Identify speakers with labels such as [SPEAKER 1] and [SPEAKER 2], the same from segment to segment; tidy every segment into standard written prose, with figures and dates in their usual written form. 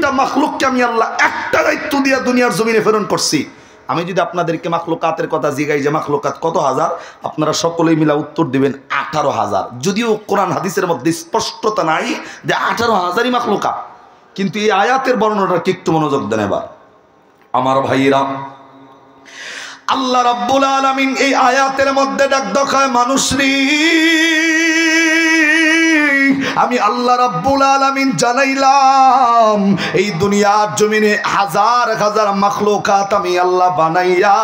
[SPEAKER 1] দুইটা মাখলুককে আমি আল্লাহ একটা দায়িত্ব দিয়ে দুনিয়ার জমিনে প্রেরণ করছি। আমি যদি আপনাদেরকে মাখলুকাতের কথা জিগাই যে মাখলুকাত কত হাজার, আপনারা সকলেই মিলা উত্তর দিবেন 18,000। যদিও কোরআন হাদিসের মধ্যে স্পষ্টতা নাই যে 18,000ই মাখলুকাত, কিন্তু এই আয়াতের বর্ণনাটা কি একটু মনোযোগ দেন এবার আমার ভাইয়েরা। আল্লাহ রাব্বুল আলামিন এই আয়াতের মধ্যে ডাক দেখায় মানুষরে, আমি আল্লাহ রাব্বুল আলামিন জানাইলাম এই দুনিয়ার জমিনে হাজার হাজার মাখলুকাত আমি আল্লাহ বানাইয়া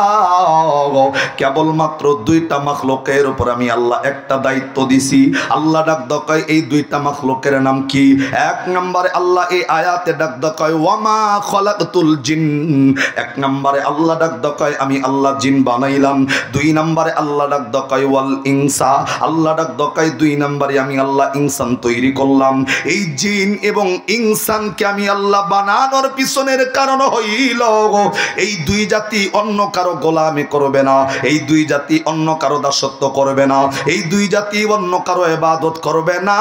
[SPEAKER 1] কেবলমাত্র দুইটা মাখলুকের উপর আমি আল্লাহ একটা দায়িত্ব দিছি। আল্লাহ ডাক দেখায় এই দুইটা মাখলুকের নাম কি? এক নম্বরে আল্লাহ এই আয়াতে ডাক দেখায় ওয়ামা খলাকতুল জিন, এক নম্বরে আল্লাহ ডাক দেখায় আমি আল্লাহ জিন বানাইলাম। দুই নম্বরে আল্লাহ ডাক দেখায় ওয়াল ইনসা, আল্লাহ ডাক দেখায় দুই নম্বরে আমি আল্লাহ ইনসান তৈরি করলাম। এই জিন এবং ইনসানকে আমি আল্লাহ বানানোর পিছনের কারণ হইল এই দুই জাতি অন্য কারো গোলামি করবে না, এই দুই জাতি অন্য কারো দাসত্ব করবে না, এই দুই জাতি অন্য কারো ইবাদত করবে না।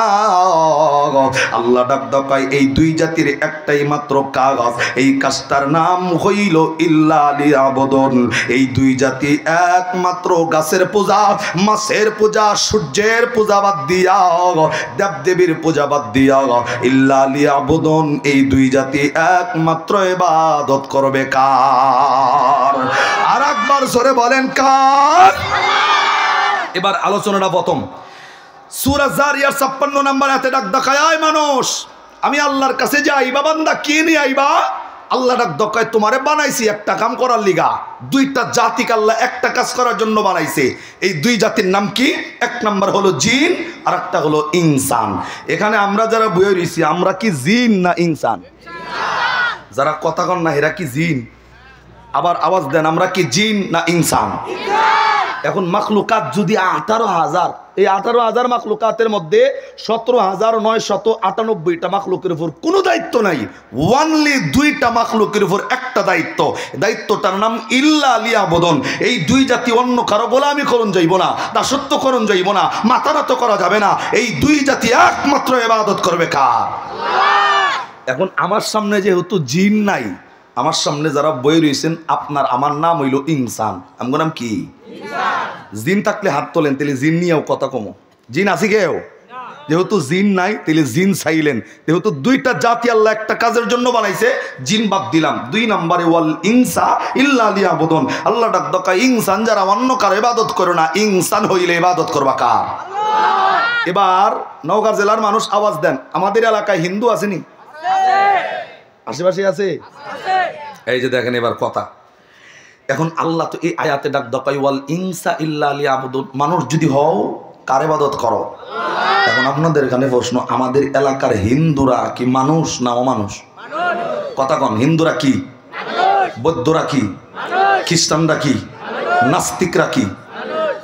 [SPEAKER 1] আল্লাহ ডাক দেখায় এই দুই জাতির একটাই মাত্র কাজ, এই কাজটার নাম হইল ইল্লা লিয়াবুদুন। এই দুই জাতি একমাত্র গাছের পূজা, মাছের পূজা, সূর্যের পূজা বাদ দিয়া, দেবদেবীর পূজা বাদ দিয়া ইল্লা লিয়াবুদুন, এই দুই জাতি একমাত্র ইবাদত করবে কার? আর একবার জোরে বলেন কার? এবার আলোচনাটা প্রথম সূরা জারিয়ার 56 নম্বর আয়াতে ডাক দেখায় আয় মানুষ, আমি আল্লাহর কাছে যে আইবা বান্দা কি নিয়ে আইবা? আল্লাহ ডাক দেখায় তোমারে বানাইছি একটা কাম করার লিগা। দুইটা জাতিকে আল্লাহ একটা কাজ করার জন্য বানাইছে। এই দুই জাতির নাম কি? এক নাম্বার হলো জিন আর একটা হলো ইনসান। এখানে আমরা যারা বইয়ে রয়েছি আমরা কি জিন না ইনসান? যারা কথা কন না এরা কি জিন? আবার আওয়াজ দেন, আমরা কি জিন না ইনসান? এখন মাখলুকাত যদি 18,000, এই 18,000 মাখলুকাতের মধ্যে 17,998টা মাখলুকের উপর কোনো দায়িত্ব নাই, ওয়ানলি দুইটা মাখলুকের উপর একটা দায়িত্ব, দায়িত্বটার নাম ইল্লা লিয়াবুদুন। এই দুই জাতি অন্য কারো গোলামি করণ যাইব না, দাসত্ব করণ যাইব না, মাতানত করা যাবে না, এই দুই জাতি একমাত্র ইবাদত করবে কার? এখন আমার সামনে যেহেতু জিন নাই, আমার সামনে যারা বই রয়েছেন আপনার আমার নাম হইল ইনসান। আমার নাম কি? জিন থাকলে হাত তোলেন, তাহলে জিন নিয়েও কথা কমো। জিন আছে কেউ? যেহেতু জিন নাই তাহলে জিন চাইলেন, যেহেতু দুইটা জাতি আল্লাহ একটা কাজের জন্য বানাইছে, জিন বাদ দিলাম। দুই নম্বরে ওয়াল ইনসা ইল্লা লিয়াবুদুন, আল্লাহ ডাক দেখায় ইনসান যারা অন্য কারো ইবাদত করে না, ইনসান হইলে ইবাদত করবা কার? এবার নওগাঁ জেলার মানুষ আওয়াজ দেন, আমাদের এলাকায় হিন্দু আসেনি? আশেপাশে আছে? এই যে দেখেন এবার কথা। এখন আল্লাহ তো এই আয়াতে ডাক দেখায় ওয়াল ইনসা ইল্লা লিয়াবুদুন, মানুষ যদি হও কার ইবাদত করো? এখন আপনাদের এখানে প্রশ্ন, আমাদের এলাকার হিন্দুরা কি মানুষ না অমানুষ? কথা কন, হিন্দুরা কি? বৌদ্ধরা কি? খ্রিস্টানরা কি? নাস্তিকরা কি?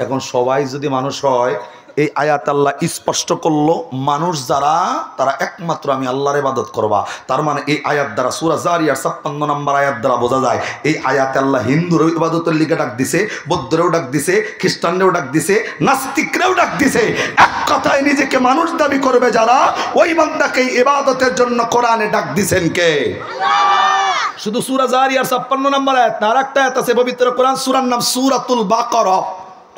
[SPEAKER 1] এখন সবাই যদি মানুষ হয়, এই আয়াত আল্লাহ স্পষ্ট করলো মানুষ যারা তারা একমাত্র আমি আল্লাহর ইবাদত করবা। তার মানে এই আয়াত দ্বারা সূরা জারিয়ার 56 নম্বর আয়াত দ্বারা বোঝা যায় এই আয়াতে আল্লাহ হিন্দুরও ইবাদতের লিগে ডাক দিছে, বৌদ্ধরেও ডাক দিছে, খ্রিস্টানরেও ডাক দিছে, নাস্তিকরেও ডাক দিছে। এক কথায় নিজেকে মানুষ দাবি করবে যারা, ওই বান্দাকে ইবাদতের জন্য কোরআনে ডাক দিছেন কে? শুধু সূরা জারিয়ার 56 নম্বর আয়াত না, আরেকটা আয়াত আছে পবিত্র কোরআন, সূরার নাম সূরাতুল বাকারা।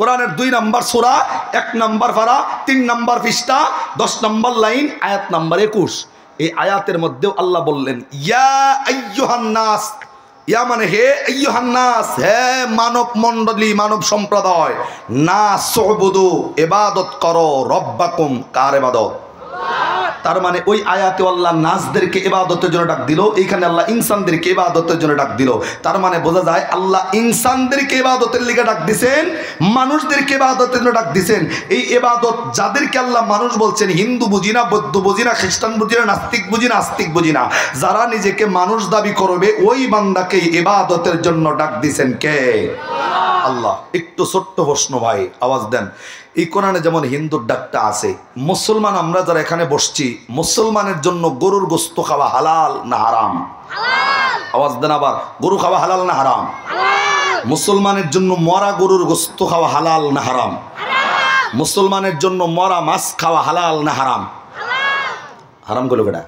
[SPEAKER 1] কোরআনের 2 নম্বর সূরা, 1 নম্বর পারা, 3 নম্বর পৃষ্ঠা, 10 নম্বর লাইন, আয়াত নম্বর 21। এই আয়াতের মধ্যেও আল্লাহ বললেন ইয়া আইয়ুহান নাস, ইয়া মানে হে আইয়ুহান নাস, হে মানব মণ্ডলী, মানব সম্প্রদায়, নাসউবুদু ইবাদত করো রব্বাকুম, কার ইবাদত? তার মানে ওই আয়াতে আল্লাহ নাসদেরকে ইবাদতের জন্য ডাক দিল, এইখানে আল্লাহ ইনসানদেরকে ইবাদতের জন্য ডাক দিল। তার মানে বোঝা যায় আল্লাহ ইনসানদেরকে ইবাদতের লিগে ডাক দিছেন, মানুষদেরকে ইবাদতের জন্য ডাক দিছেন। এই ইবাদত যাদেরকে আল্লাহ মানুষ বলছেন, হিন্দু বুঝি না, বৌদ্ধ বুঝি না, খ্রিস্টান বুঝি না, নাস্তিক বুঝি না, আস্তিক বুঝি না, যারা নিজেকে মানুষ দাবি করবে ওই বান্দাকে ইবাদতের জন্য ডাক দিছেন কে? আল্লাহ। একটু ছোট্ট প্রশ্ন ভাই, আওয়াজ দেন। এই কোরআনে যেমন হিন্দুর ডাকটা আছে, মুসলমান আমরা যারা এখানে বসছি, মুসলমানের জন্য গরুর গোশত খাওয়া হালাল না হারাম? আওয়াজ দেন আবার, গরু খাওয়া হালাল না হারাম? মুসলমানের জন্য মরা গরুর গোশত খাওয়া হালাল না হারাম? মুসলমানের জন্য মরা মাছ খাওয়া হালাল না হারাম? হারাম করলো বেটা,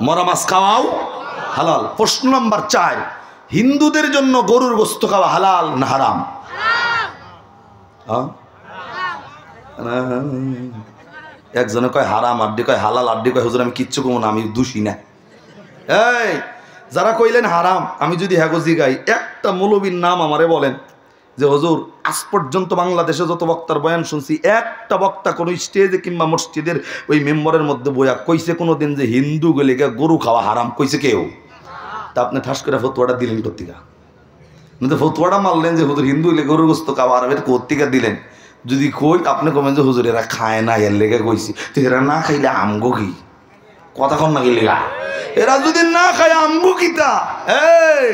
[SPEAKER 1] মরা মাছ খাওয়াও হালাল। প্রশ্ন নাম্বার 4, হিন্দুদের জন্য গরুর গোশত খাওয়া হালাল না হারাম? একজনে কয় হারাম, আড্ডি কয় হালাল, আড্ডি কয় হুজুর আমি কিচ্ছু কমো না, আমি দোষী না। এই যারা কইলেন হারাম, আমি যদি হ্যাগোজি গাই, একটা মৌলবীর নাম আমারে বলেন যে হুজুর আজ পর্যন্ত বাংলাদেশে যত বক্তার বয়ান শুনছি, একটা বক্তা কোনো স্টেজে কিংবা মসজিদের ওই মেম্বরের মধ্যে বইয়া কইছে কোনো দিন যে হিন্দু গেলে গরু খাওয়া হারাম? কইছে কেউ? তা আপনি ঠাস করে ফতুয়াটা দিলেন কর্তিকা, ফতুয়াটা মারলেন যে হুজুর হিন্দু গেলে গরুর গোশত খাওয়া হারাম, এটা কর্তিকা দিলেন। যদি কই আপনি কমেন যে হুজুর এরা খায় না, এর লেগে কইছি, তো এরা না খাইলে আমগো কি? কথা কন না গেলে এরা যদি না খায় আমগো কিতা? এই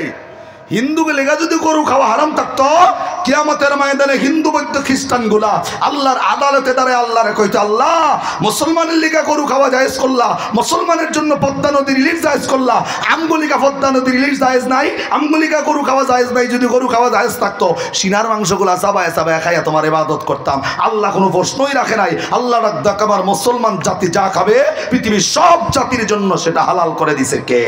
[SPEAKER 1] হিন্দুকে লেগা যদি গরু খাওয়া হারাম থাকতো, কিয়ামতের ময়দানে হিন্দু বৌদ্ধ খ্রিস্টান গুলা আল্লাহর আদালতে দাঁড়ায় আল্লাহরে কইতো, আল্লাহ মুসলমানের লিগা গরু খাওয়া জায়েজ করলা, মুসলমানের জন্য পদ্মা নদীর ইলিশ জায়েজ করলা, আমগুলিকা পদ্মা নদীর ইলিশ জায়েজ নাই, আমগুলিকা গরু খাওয়া জায়েজ নাই। যদি গরু খাওয়া জায়েজ থাকতো, সিনার মাংসগুলা চাবায় চাবায় খাইয়া তোমার ইবাদত করতাম। আল্লাহ কোনো প্রশ্নই রাখে নাই। আল্লাহ রাখবার মুসলমান জাতি যা খাবে পৃথিবীর সব জাতির জন্য সেটা হালাল করে দিছে কে?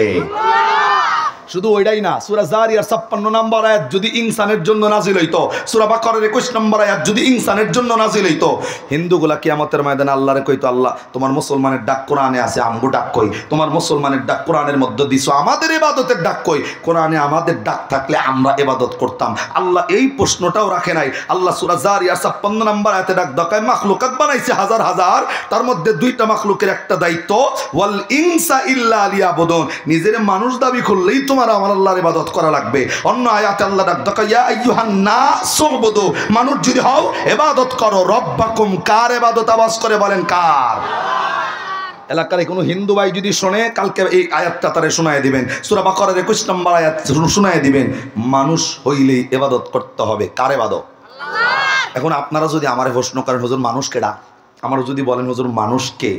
[SPEAKER 1] শুধু ওইটাই না, সূরা জারিয়ার 56 নম্বর আয়াত যদি ইনসানের জন্য নাজিল হইতো, সূরা বাকারার 21 নম্বর আয়াত যদি ইনসানের জন্য নাজিল হইতো, হিন্দুগুলা কিয়ামতের ময়দানে আল্লাহরে কইতো, আল্লাহ তোমার মুসলমানের ডাক কোরআনে আছে, আমগো ডাক কই? তোমার মুসলমানের ডাক কোরআনের মধ্যে দিছো, আমাদের ইবাদতের ডাক কই? কোরআনে আমাদের ডাক থাকলে আমরা ইবাদত করতাম। আল্লাহ এই প্রশ্নটাও রাখে নাই। আল্লাহ সূরা জারিয়ার 56 নম্বর আয়াতে ডাক দেখায় মাখলুকাত বানাইছে হাজার হাজার, তার মধ্যে 2টা মাখলুকের একটা দায়িত্ব, ওয়াল ইনসা ইল্লা লিয়াবুদুন, নিজের মানুষ দাবি করলেই তোমার আমার আল্লাহর ইবাদত করা লাগবে। অন্য আয়াতে আল্লাহ ডাক দেখায় ইয়া আইয়ুহান নাস উবুদু, মানুষ যদি হও ইবাদত করো রব্বাকুম। কার ইবাদত? আওয়াজ করে বলেন কার? এলাকার কোনো হিন্দু ভাই যদি শোনে, কালকে এই আয়াতটা তারে শোনায় দিবেন, সূরা বাকারার 21 নম্বর আয়াত শোনায় দিবেন, মানুষ হইলেই ইবাদত করতে হবে। কার ইবাদত? এখন আপনারা যদি আমারে প্রশ্ন করেন হুজুর মানুষ কেডা, আমার যদি বলেন হুজুর মানুষকে,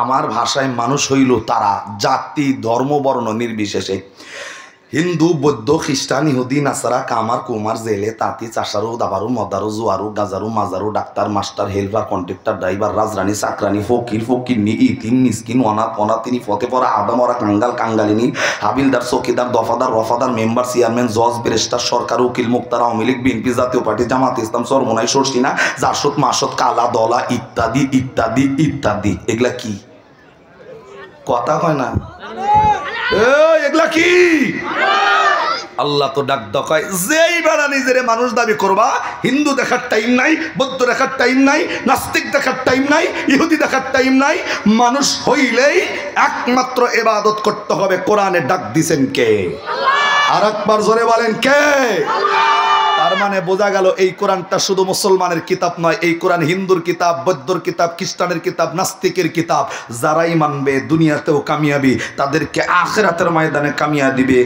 [SPEAKER 1] আমার ভাষায় মানুষ হইল তারা জাতি ধর্ম বর্ণ নির্বিশেষে, হিন্দু বৌদ্ধ খ্রিস্টান ইহুদি নাসারা কামার কুমার জেলে তাঁতি চাষারু দাবারু মদারু জোয়ারু গাজারু মাজারু doctor master helper contractor driver রাজরানী চাকরানি ফকির ফকিরনি ইতিম মিসকিন অনাথ অনাথিনী ফতে পড়া আদামরা কাঙ্গাল কাঙ্গালিনী হাবিলদার চৌকিদার দফাদার রফাদার মেম্বার চেয়ারম্যান জজ ব্যারিস্টার সরকার উকিল মুক্তার আওয়ামী লীগ বিএনপি জাতীয় পার্টি জামাত ইসলাম চরমোনাই সরসিনা জাসদ মাসদ কালা দলা ইত্যাদি ইত্যাদি ইত্যাদি। এগুলা কি? কথা হয় না? এগুলা কি? আল্লাহ তো ডাক দেখায়, যেই বেড়া নিজের মানুষ দাবি করবা, হিন্দু দেখার টাইম নাই, বৌদ্ধ দেখার টাইম নাই, নাস্তিক দেখার টাইম নাই, ইহুদি দেখার টাইম নাই, মানুষ হইলেই একমাত্র ইবাদত করতে হবে। কোরআনে ডাক দিছেন কে? আর একবার জোরে বলেন কে? তার মানে বোঝা গেল এই কোরআনটা শুধু মুসলমানের কিতাব নয়, এই কোরআন হিন্দুর কিতাব, বৌদ্ধর কিতাব, খ্রিস্টানের কিতাব, নাস্তিকের কিতাব। যারাই মানবে দুনিয়াতেও কামিয়াবি, তাদেরকে আখিরাতের ময়দানে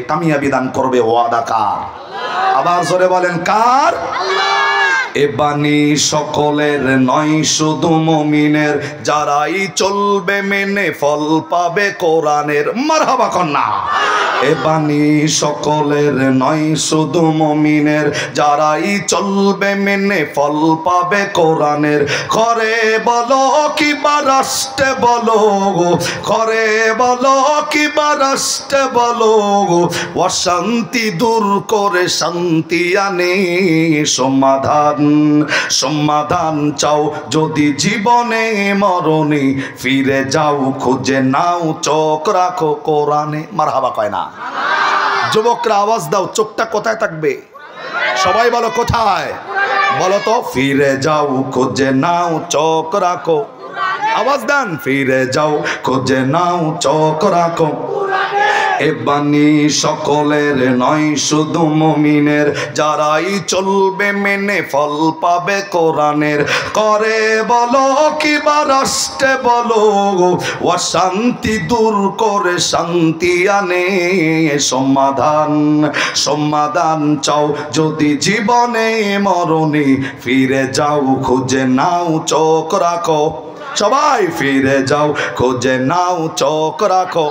[SPEAKER 1] কামিয়াবি দান করবে। ওয়াদা কার? আবার জোরে বলেন কার? এ বাণী সকলের নয় শুধু মুমিনের, যারাই চলবে মেনে ফল পাবে কোরআনের। মারহাবা কন্যা। এ বাণী সকলের নয় শুধু মুমিনের, যারাই চলবে মেনে ফল পাবে কোরআনের। করে বলো কিবা রাষ্ট্রে বলো, করে বলো কিবা রাষ্ট্রে বলো, অশান্তি দূর করে শান্তি আনে সমাধান। সমাধান চাও যদি জীবনে মরণে, ফিরে যাও খুঁজে নাও চোখ রাখো কোরআনে। মারহাবা কয় না? যুবকরা আওয়াজ দাও, চোখটা কোথায় থাকবে? সবাই বলো কোথায়? বলো তো। ফিরে যাও খুঁজে নাও চোখ রাখো, আওয়াজ দেন, ফিরে যাও খুঁজে নাও চোখ রাখো। এ বাণী সকলের নয় শুধু মুমিনের, যারাই চলবে মেনে ফল পাবে কোরআনের। করে বলো কিবা রাষ্ট্রে বলো, অশান্তি দূর করে শান্তি আনে সমাধান। সমাধান চাও যদি জীবনে মরণে, ফিরে যাও খুঁজে নাও চোখ রাখো। সবাই ফিরে যাও খুঁজে নাও চোখ রাখো।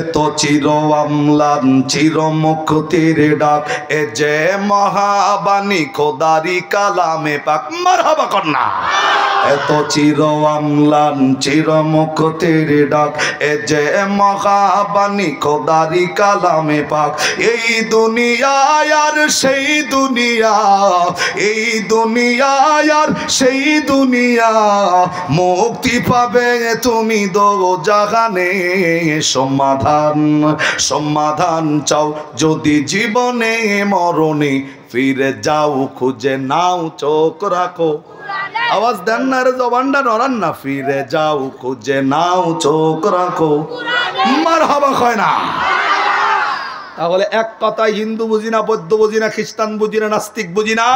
[SPEAKER 1] এত চির আমলান চির মুক্তির ডাক, এ যে মহাবাণী খোদারি কালামে পাক। মারহাবা কন্যা। এত চির আমলান চির মুক্তের ডাক, এ যে মহাবাণী খোদারি কালামে পাক। এই দুনিয়ায় আর সেই দুনিয়া, এই দুনিয়ায় আর সেই দুনিয়া, মুক্তি পাবে তুমি দোজাহানে। সমাধান সমাধান চাও যদি জীবনে মরণে, ফিরে যাও খুঁজে নাও চোখ রাখো। আওয়াজ দেন না রে, জবানটা নড়ান না। ফিরে যাও খুঁজে নাও চোখ রাখো। মারহাবা কয় না। তাহলে এক কথায় হিন্দু বুঝি না, বৌদ্ধ বুঝি না, খ্রিস্টান বুঝি না, নাস্তিক বুঝি না,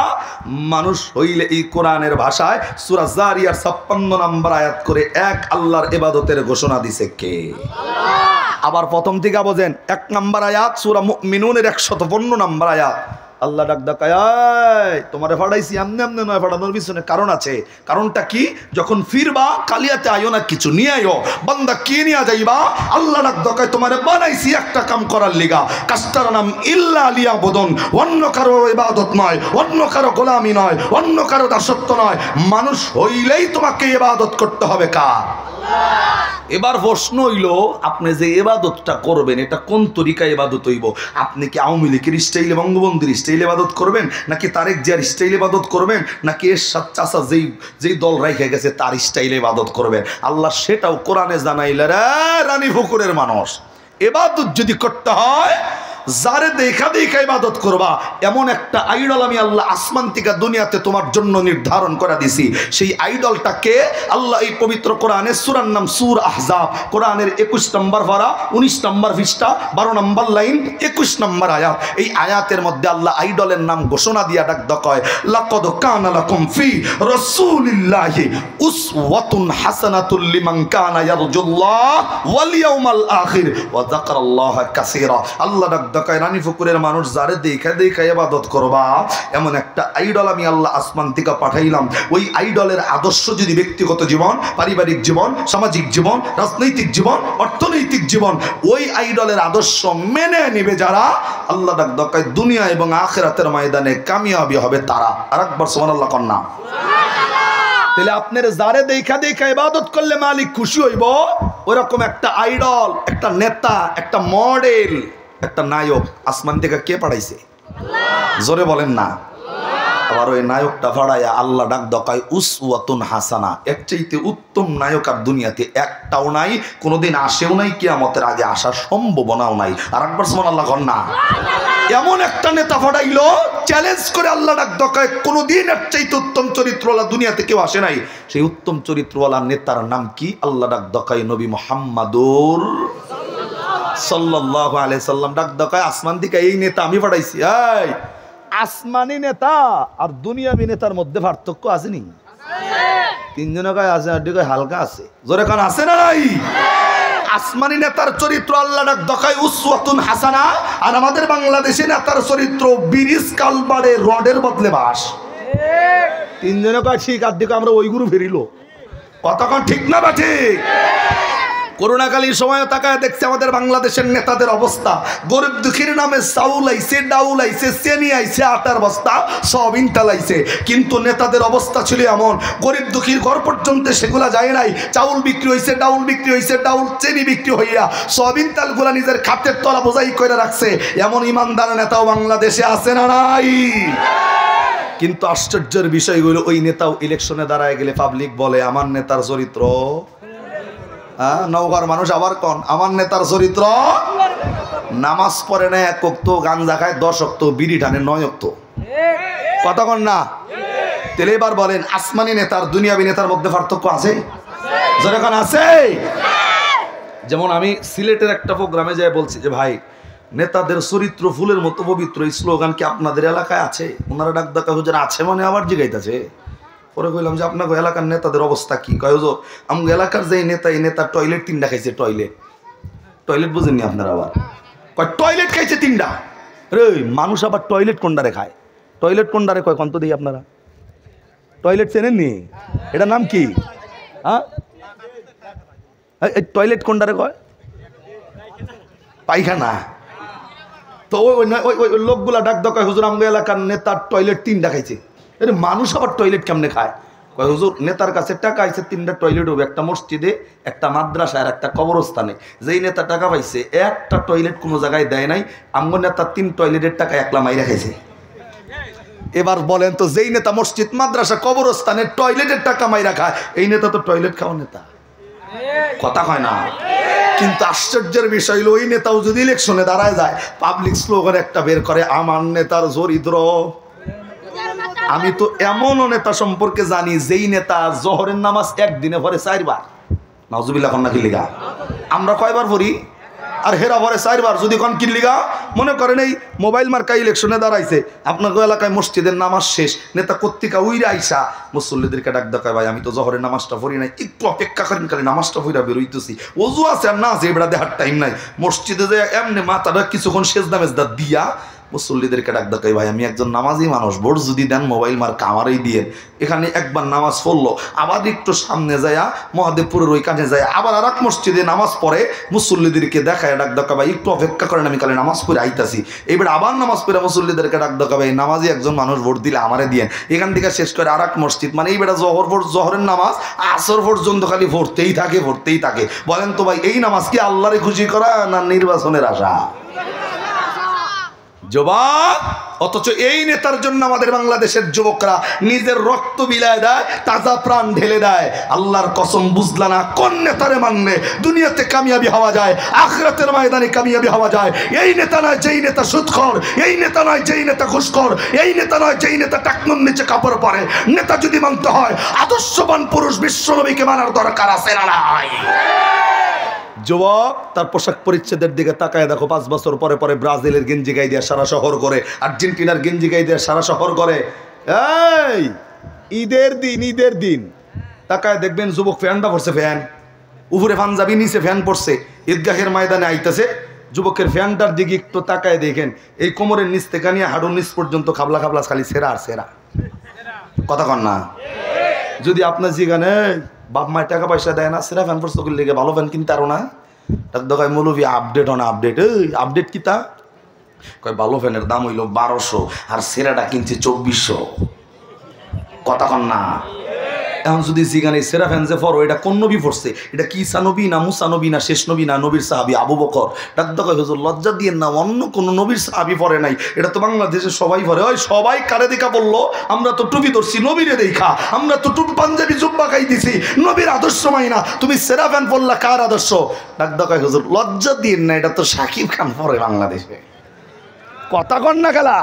[SPEAKER 1] মানুষ হইলে এই কোরআনের ভাষায় সূরা জারিয়ার 56 নম্বর আয়াত করে এক আল্লাহর ইবাদতের ঘোষণা দিছে কে? আবার প্রথম থেকে বোঝেন, 1 নম্বর আয়াত সূরা মুমিনুনের 115 নম্বর আয়াত। আল্লাহ ডাক ডাকায়, তোমারে ফাড়াইছি আমনে আমনে নয়, ফাড়ানোর পিছনে কারণ আছে। কারণটা কি? যখন ফিরবা কালিয়াতে আইও না, কিছু নিয়ে আইও। বান্দা কি নিয়ে যাইবা? আল্লাহ ডাক ডাকায়, তোমারে বানাইছি একটা কাম করার লিগা, কাজটার নাম ইল্লা লিয়াবুদুন। অন্য কারো ইবাদত নয়, অন্য কারো গোলামি নয়, অন্য কারো দাসত্ব নয়। মানুষ হইলেই তোমাকে ইবাদত করতে হবে কার? এবার প্রশ্ন হইল, আপনি যে ইবাদতটা করবেন এটা কোন তরিকা ইবাদত হইব? আপনি কি আওয়ামী লীগের স্টাইলে, বঙ্গবন্ধুর স্টাইলে ইবাদত করবেন, নাকি তারেক জিয়ার স্টাইলে ইবাদত করবেন, নাকি এরশাদ চাচা যেই দল রাইখা গেছে তার স্টাইলে ইবাদত করবেন? আল্লাহ সেটাও কোরআনে জানাইলে, রে রানী ফুকুরের মানুষ, ইবাদত যদি করতে হয় যারে দেখা দেখা ইবাদত করবা, এমন একটা আইডল আমি আল্লাহ আসমান থেকে দুনিয়াতে তোমার জন্য নির্ধারণ করে দিছি। সেই আইডলটাকে আল্লাহ এই পবিত্র কোরআনের সূরার নাম সূরা আহজাব, কোরআনের 21 নম্বর পারা, 19 নম্বর পৃষ্ঠা, 12 নম্বর লাইন, 21 নম্বর আয়াত। এই আয়াতের মধ্যে আল্লাহ আইডলের নাম ঘোষণা দিয়া ডাক দকয়, লাকাদ কানা লাকুম ফি রাসূলিল্লাহি উসওয়াতুন হাসানাতুল লিমান কানা ইয়ারজুল্লাহ ওয়াল ইয়াউমাল আখির ওয়া যাকারাল্লাহা কাসীরা। আল্লাহ রানী ফুকুরের মানুষ যারে দেখা দেখা ইবাদত করবা, এমন একটা আইডল আমি আল্লাহ আসমান থেকে পাঠাইলাম। ওই আইডলের আদর্শ যদি ব্যক্তিগত জীবন, পারিবারিক জীবন, সামাজিক জীবন, রাজনৈতিক জীবন, অর্থনৈতিক জীবন, ওই আইডলের আদর্শ মেনে নেবে যারা, আল্লাহ ডাক দকায় দুনিয়া এবং আখিরাতের ময়দানে কামিয়াবি হবে তারা। আরেকবার সুবহানাল্লাহ কন্যা। তাহলে আপনার যারে দেখা দেখা ইবাদত করলে মালিক খুশি হইব, ওরকম একটা আইডল, একটা নেতা, একটা মডেল, একটা নায়ক আসমান থেকে কে পাঠাইছে? জোরে বলেন না। আবার ওই নায়কটা ভাড়াইয়া আল্লাহ ডাক দকায় উসওয়াতুন হাসানা, এর চাইতে উত্তম নায়ক আর দুনিয়াতে একটাও নাই, কোনোদিন আসেও নাই, কিয়ামতের আগে আসার সম্ভাবনাও নাই। আর একবার সুবহানাল্লাহ কর না। এমন একটা নেতা ফাটাইলো, চ্যালেঞ্জ করে আল্লাহ ডাক দকায়, কোনোদিন এর চাইতে উত্তম চরিত্রওয়ালা দুনিয়াতে কেউ আসে নাই। সেই উত্তম চরিত্রওয়ালা নেতার নাম কি? আল্লাহ ডাক দকায় নবী মুহাম্মাদুর সাল্লাল্লাহু আলাইহি সাল্লাম। ডাক দকায় আসমান থেকে এই নেতা আমি পাঠাইছি। এই আসমানি নেতা আর দুনিয়াবি নেতার মধ্যে পার্থক্য আছে নি? তিনজনের গায়ে আছে, আর দিকে হালকা আছে। জোরে কান আছে না নাই? আসমানি নেতার চরিত্র আল্লাহ ডাক দকায় উসওয়াতুন হাসানা, আর আমাদের বাংলাদেশি নেতার চরিত্র ব্রিজ কালবারে রডের বদলে বাস। তিনজনের গায়ে ঠিক, আর দিকে আমরা ওই গুরু ফেরিল। কতক্ষণ ঠিক না বা ঠিক? করোনাকালীন সময় তাকায় দেখছে আমাদের বাংলাদেশের নেতাদের অবস্থা। গরিব দুঃখীর নামে চাউল আইছে, ডাউল আইছে, চেনি আইছে, আটার বস্তা সব ইনতালাইছে, কিন্তু নেতাদের অবস্থা ছিল এমন, গরিব দুঃখীর ঘর পর্যন্ত সেগুলা যায় নাই। চাউল বিক্রি হয়েছে, ডাউল বিক্রি হয়েছে, ডাউল চেনি বিক্রি হইয়া সব ইনতালগুলা নিজের খাতের তলা বোঝাই করে রাখছে। এমন ইমানদার নেতাও বাংলাদেশে আছে না নাই? কিন্তু আশ্চর্যের বিষয় হইল, ওই নেতাও ইলেকশনে দাঁড়ায় গেলে পাবলিক বলে আমার নেতার চরিত্র, নওগাঁর মানুষ আবার কন আমার নেতার চরিত্র, নামাজ পড়ে না 1 ওয়াক্ত, গাঞ্জা খায় 10 ওয়াক্ত, বিড়ি টানে 9 ওয়াক্ত। কথা কন না? তাহলে এবার বলেন, আসমানি নেতার দুনিয়াবি নেতার মধ্যে পার্থক্য আছে? যখন আছে, যেমন আমি সিলেটের একটা প্রোগ্রামে যাই বলছি যে ভাই, নেতাদের চরিত্র ফুলের মতো পবিত্র, এই স্লোগান কি আপনাদের এলাকায় আছে? ওনারা ডাক ডাকা হুজুর আছে, মানে আবার জিগাইতেছে। পরে কইলাম যে আপনাকে এলাকার নেতাদের অবস্থা কি? কয় হুজুর আমাকে এলাকার যে নেতা, এই নেতা টয়লেট 3টা খাইছে। টয়লেট বুঝেননি আপনারা? আবার কয় টয়লেট খাইছে 3টা। রে মানুষ আবার টয়লেট কোনডারে খায়? টয়লেট কোনডারে কয় কন্ত দিই আপনারা? টয়লেট চেনেননি? এটার নাম কি? হ্যাঁ, এই টয়লেট কোনডারে কয়? পায়খানা। তো ওই লোকগুলা ডাক দকায় হুজুর আমাকে এলাকার নেতার টয়লেট 3টা খাইছে। মানুষ আবার টয়লেট কেমনে খায়? কয় হুজুর নেতার কাছে টাকা আইছে 3টা টয়লেট হবে, একটা মসজিদে, একটা মাদ্রাসা আর একটা কবরস্থানে। যেই নেতা টাকা পাইছে একটা টয়লেট কোনো জায়গায় দেয় নাই, আমগো নেতা 3 টয়লেটের টাকা একলা মাইরা খাইছে। এবার বলেন তো, যেই নেতা মসজিদ মাদ্রাসা কবরস্থানের টয়লেটের টাকা মাইরা খায়, এই নেতা তো টয়লেট খাওয়া নেতা, কথা কয় না। কিন্তু আশ্চর্যের বিষয় হলো, ওই নেতাও যদি ইলেকশনে দাঁড়ায় যায়, পাবলিক স্লোগান একটা বের করে, আমার নেতার দরিদ্র। আমি তো এমনও নেতা সম্পর্কে জানি, যেই নেতা জোহরের নামাজ একদিনে পড়ে 4 বার। নাউজুবিল্লাহ কন্যা কি লিগা? আমরা কয়বার পড়ি? আর হেরা পরে 4 বার। যদি কোন কি লিগা? মনে করেন এই মোবাইল মার্কা ইলেকশনে দাঁড়াইছে, আপনার এলাকায় মসজিদের নামাজ শেষ, নেতা কর্তিকা উইরা আইসা মুসল্লিদেরকে ডাক দেখায়, ভাই আমি তো জোহরের নামাজটা পড়ি নাই, একটু অপেক্ষা করেন, খালি নামাজটা পড়া বেরোইতেছি, ওযু আছে আর না আছে এবার দেখার টাইম নাই। মসজিদে যে এমনি মাথাটা কিছুক্ষণ সেজদা মেজদা দিয়া মুসল্লিদেরকে ডাক দেখাই, ভাই আমি একজন নামাজি মানুষ, ভোট যদি দেন মোবাইল মার্কা আমারই দিয়ে। এখানে একবার নামাজ পড়লো, আবার একটু সামনে যায় মহাদেবপুরের ওই কানে যায়, আবার আর এক মসজিদে নামাজ পড়ে, মুসল্লিদেরকে দেখায় ডাক দেখা, ভাই একটু অপেক্ষা করেন, আমি কালে নামাজ পড়ে আইতাছি। এবার আবার নামাজ পড়ে মুসল্লিদেরকে ডাক দেখা, ভাই নামাজি একজন মানুষ, ভোট দিলে আমারে দিয়ে। এখান থেকে শেষ করে আর এক মসজিদ, মানে এইবার জোহরের নামাজ আসর পর্যন্ত খালি ভরতেই থাকে। বলেন তো ভাই, এই নামাজ কি আল্লাহরে খুশি করা না নির্বাচনের আশা? জবাব। অথচ এই নেতার জন্য আমাদের বাংলাদেশের যুবকরা নিজের রক্ত বিলায় দেয়, তাজা প্রাণ ঢেলে দেয়। আল্লাহর কসম, বুঝলা না কোন নেতারে মানলে দুনিয়াতে কামিয়াবি হওয়া যায়, আখিরাতের ময়দানে কামিয়াবি হওয়া যায়। এই নেতা নয় যেই নেতা সুদখোর, এই নেতা নয় যেই নেতা ঘুষখোর, এই নেতা নয় যেই নেতা টাকনুর নিচে কাপড় পরে। নেতা যদি মানতে হয়, আদর্শবান পুরুষ বিশ্বনবীকে মানার দরকার আছে না নাই? যুবক, তার পোশাক পরিচ্ছেদের দিকে তাকায় দেখো, 5 বছর পরে পরে ব্রাজিলের গেঞ্জি গাই দিয়ে সারা শহর করে, আর্জেন্টিনার গেঞ্জি গাই দিয়ে সারা শহর করে। এই ঈদের দিন তাকায় দেখবেন যুবক ফ্যানটা পড়ছে, ফ্যান উপরে পাঞ্জাবি, নিচে ফ্যান পড়ছে, ঈদগাহের ময়দানে আইতেছে। যুবকের ফ্যানটার দিকে একটু তাকায় দেখেন, এই কোমরের নিচ থেকে নিয়ে হাড়ুর নিচ পর্যন্ত খাবলা খালি সেরা আর সেরা, কথা কন না? যদি আপনার জিগানে বাপ মায়ের টাকা পয়সা দেয় না, সেরা ফ্যান পড়ছে লেগে ভালো ফ্যান কিনতে আরো না, তার দোকায় মৌলভী আপডেট অন আপডেট। এই আপডেট কি তা কয়, ভালো ফ্যানের দাম হইল 1200 আর সেরাটা কিনছে 2400, কথা কন না? এখন যদি জিগানে সেরা ফ্যান যে পড়ো, এটা কোন নবী পড়ছে? এটা কি ঈসা নবী না মুসা নবী না শেষ নবী না নবীর সাহাবী আবু বকর? ডাক দোকায় হুজুর লজ্জা দিয়ে না, অন্য কোন নবীর সাহাবী পড়ে নাই, এটা তো বাংলাদেশে সবাই পড়ে। ওই সবাই কারে দেখা বললো? আমরা তো টুপি ধরছি নবীরে দেখা, আমরা তো টুপি পাঞ্জাবি জুব্বা খাই দিছি, নবীর আদর্শ মাই না, তুমি সেরা ফ্যান পড়লা কার আদর্শ? ডাক দোকায় হুজুর লজ্জা দিয়ে না, এটা তো সাকিব খান পড়ে বাংলাদেশে, কথা কন না খেলা।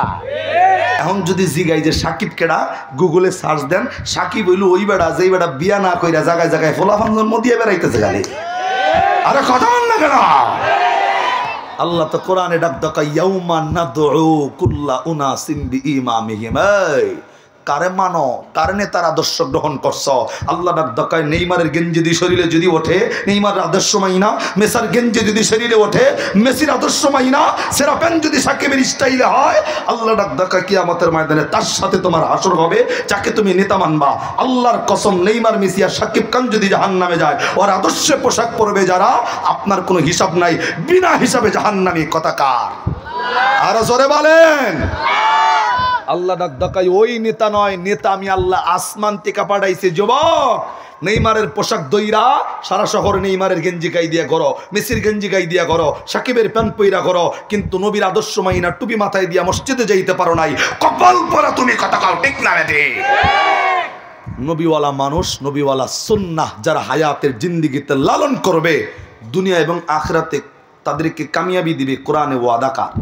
[SPEAKER 1] এখন যদি জিগাই যে সাকিব কেডা, গুগলে সার্চ দেন, সাকিব হইল ওই বেড়া যেই বেড়া বিয়া না কইরা জায়গায় জায়গায় ফোলাফান জন্ম দিয়ে বেড়াইতেছে গালি। আরে কথা কন না কেন? আল্লাহ তো কোরআনে ডাক দকা, ইয়াউমা নাদউ কুল্লা উনাসিন বিইমামিহিম। কারে মানো, কার নেতার আদর্শ গ্রহণ করছ? আল্লাহ ডাক দকায়, নেইমারের গেঞ্জি যদি শরীরে যদি ওঠে, নেইমারের আদর্শ মাইনা, মেসার গেঞ্জি যদি শরীরে ওঠে, মেসির আদর্শ মাইনা, সেরা প্যান যদি সাকিবের স্টাইলে হয়, আল্লাহ ডাক দকায় কিয়ামতের ময়দানে তার সাথে তোমার হাসর হবে, যাকে তুমি নেতা মানবা। আল্লাহর কসম, নেইমার, মেসি আর সাকিব খান যদি জাহান্নামে যায়, ওর আদর্শে পোশাক পরবে যারা, আপনার কোনো হিসাব নাই, বিনা হিসাবে জাহান্নামী। কথা কার? আর জোরে বলেন। আল্লাহ ডাক ডাকাই, ওই নেতা নয়, নেতা আমি আল্লাহ আসমান থেকে পাঠাইছে। যুবক, নেইমারের পোশাক দইরা সারা শহরে নেইমারের গেঞ্জি গাই দিয়া করো, মেসির গেঞ্জি গাই দিয়া করো, সাকিবের প্যান্ট পইরা করো, কিন্তু নবীর আদর্শ মাইনা টুপি মাথায় দিয়া মসজিদে যাইতে পারো নাই। কপাল পরা তুমি, কথা কও ঠিক না রে? নবীওয়ালা মানুষ, নবীওয়ালা সুন্নাহ যারা হায়াতের জিন্দেগিতে লালন করবে, দুনিয়া এবং আখিরাতে তাদেরকে কামিয়াবি দিবে। কোরআনে ওয়াদা কার?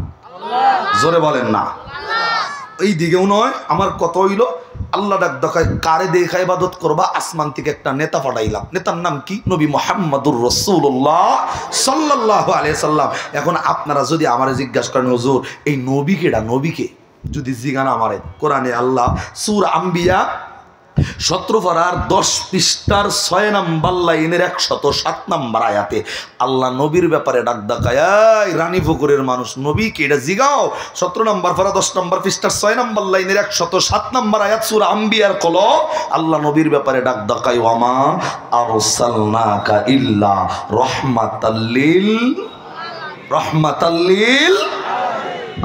[SPEAKER 1] জোরে বলেন না। এই দিকেও নয়, আমার কত হইল, আল্লাহ ডাক দেখায়, কারে দেখা ইবাদত করবা? আসমান থেকে একটা নেতা পাঠাইলাম। নেতার নাম কি? নবী মুহাম্মদুর রাসূলুল্লাহ সাল্লাল্লাহু আলাইহি সাল্লাম। এখন আপনারা যদি আমারে জিজ্ঞাসা করেন, হুজুর এই নবী কেডা? নবীকে যদি জিজ্ঞাসা আমারে, কোরআনে আল্লাহ সূরা আম্বিয়া 17 পারার 10 পৃষ্ঠার 6 নম্বর লাইনের 107 নম্বর আয়াতে আল্লাহ নবীর ব্যাপারে ডাক দেখায়, এই রানীপুকুরের মানুষ নবী কে এটা জিগাও। 17 নম্বর পারা 10 নম্বর পৃষ্ঠার 6 নম্বর লাইনের 107 নম্বর আয়াত সূরা আম্বিয়ার কলো আল্লাহ নবীর ব্যাপারে ডাক দেখায়, ওয়ামা আরসালনাকা ইল্লা রাহমাতাল্লিল।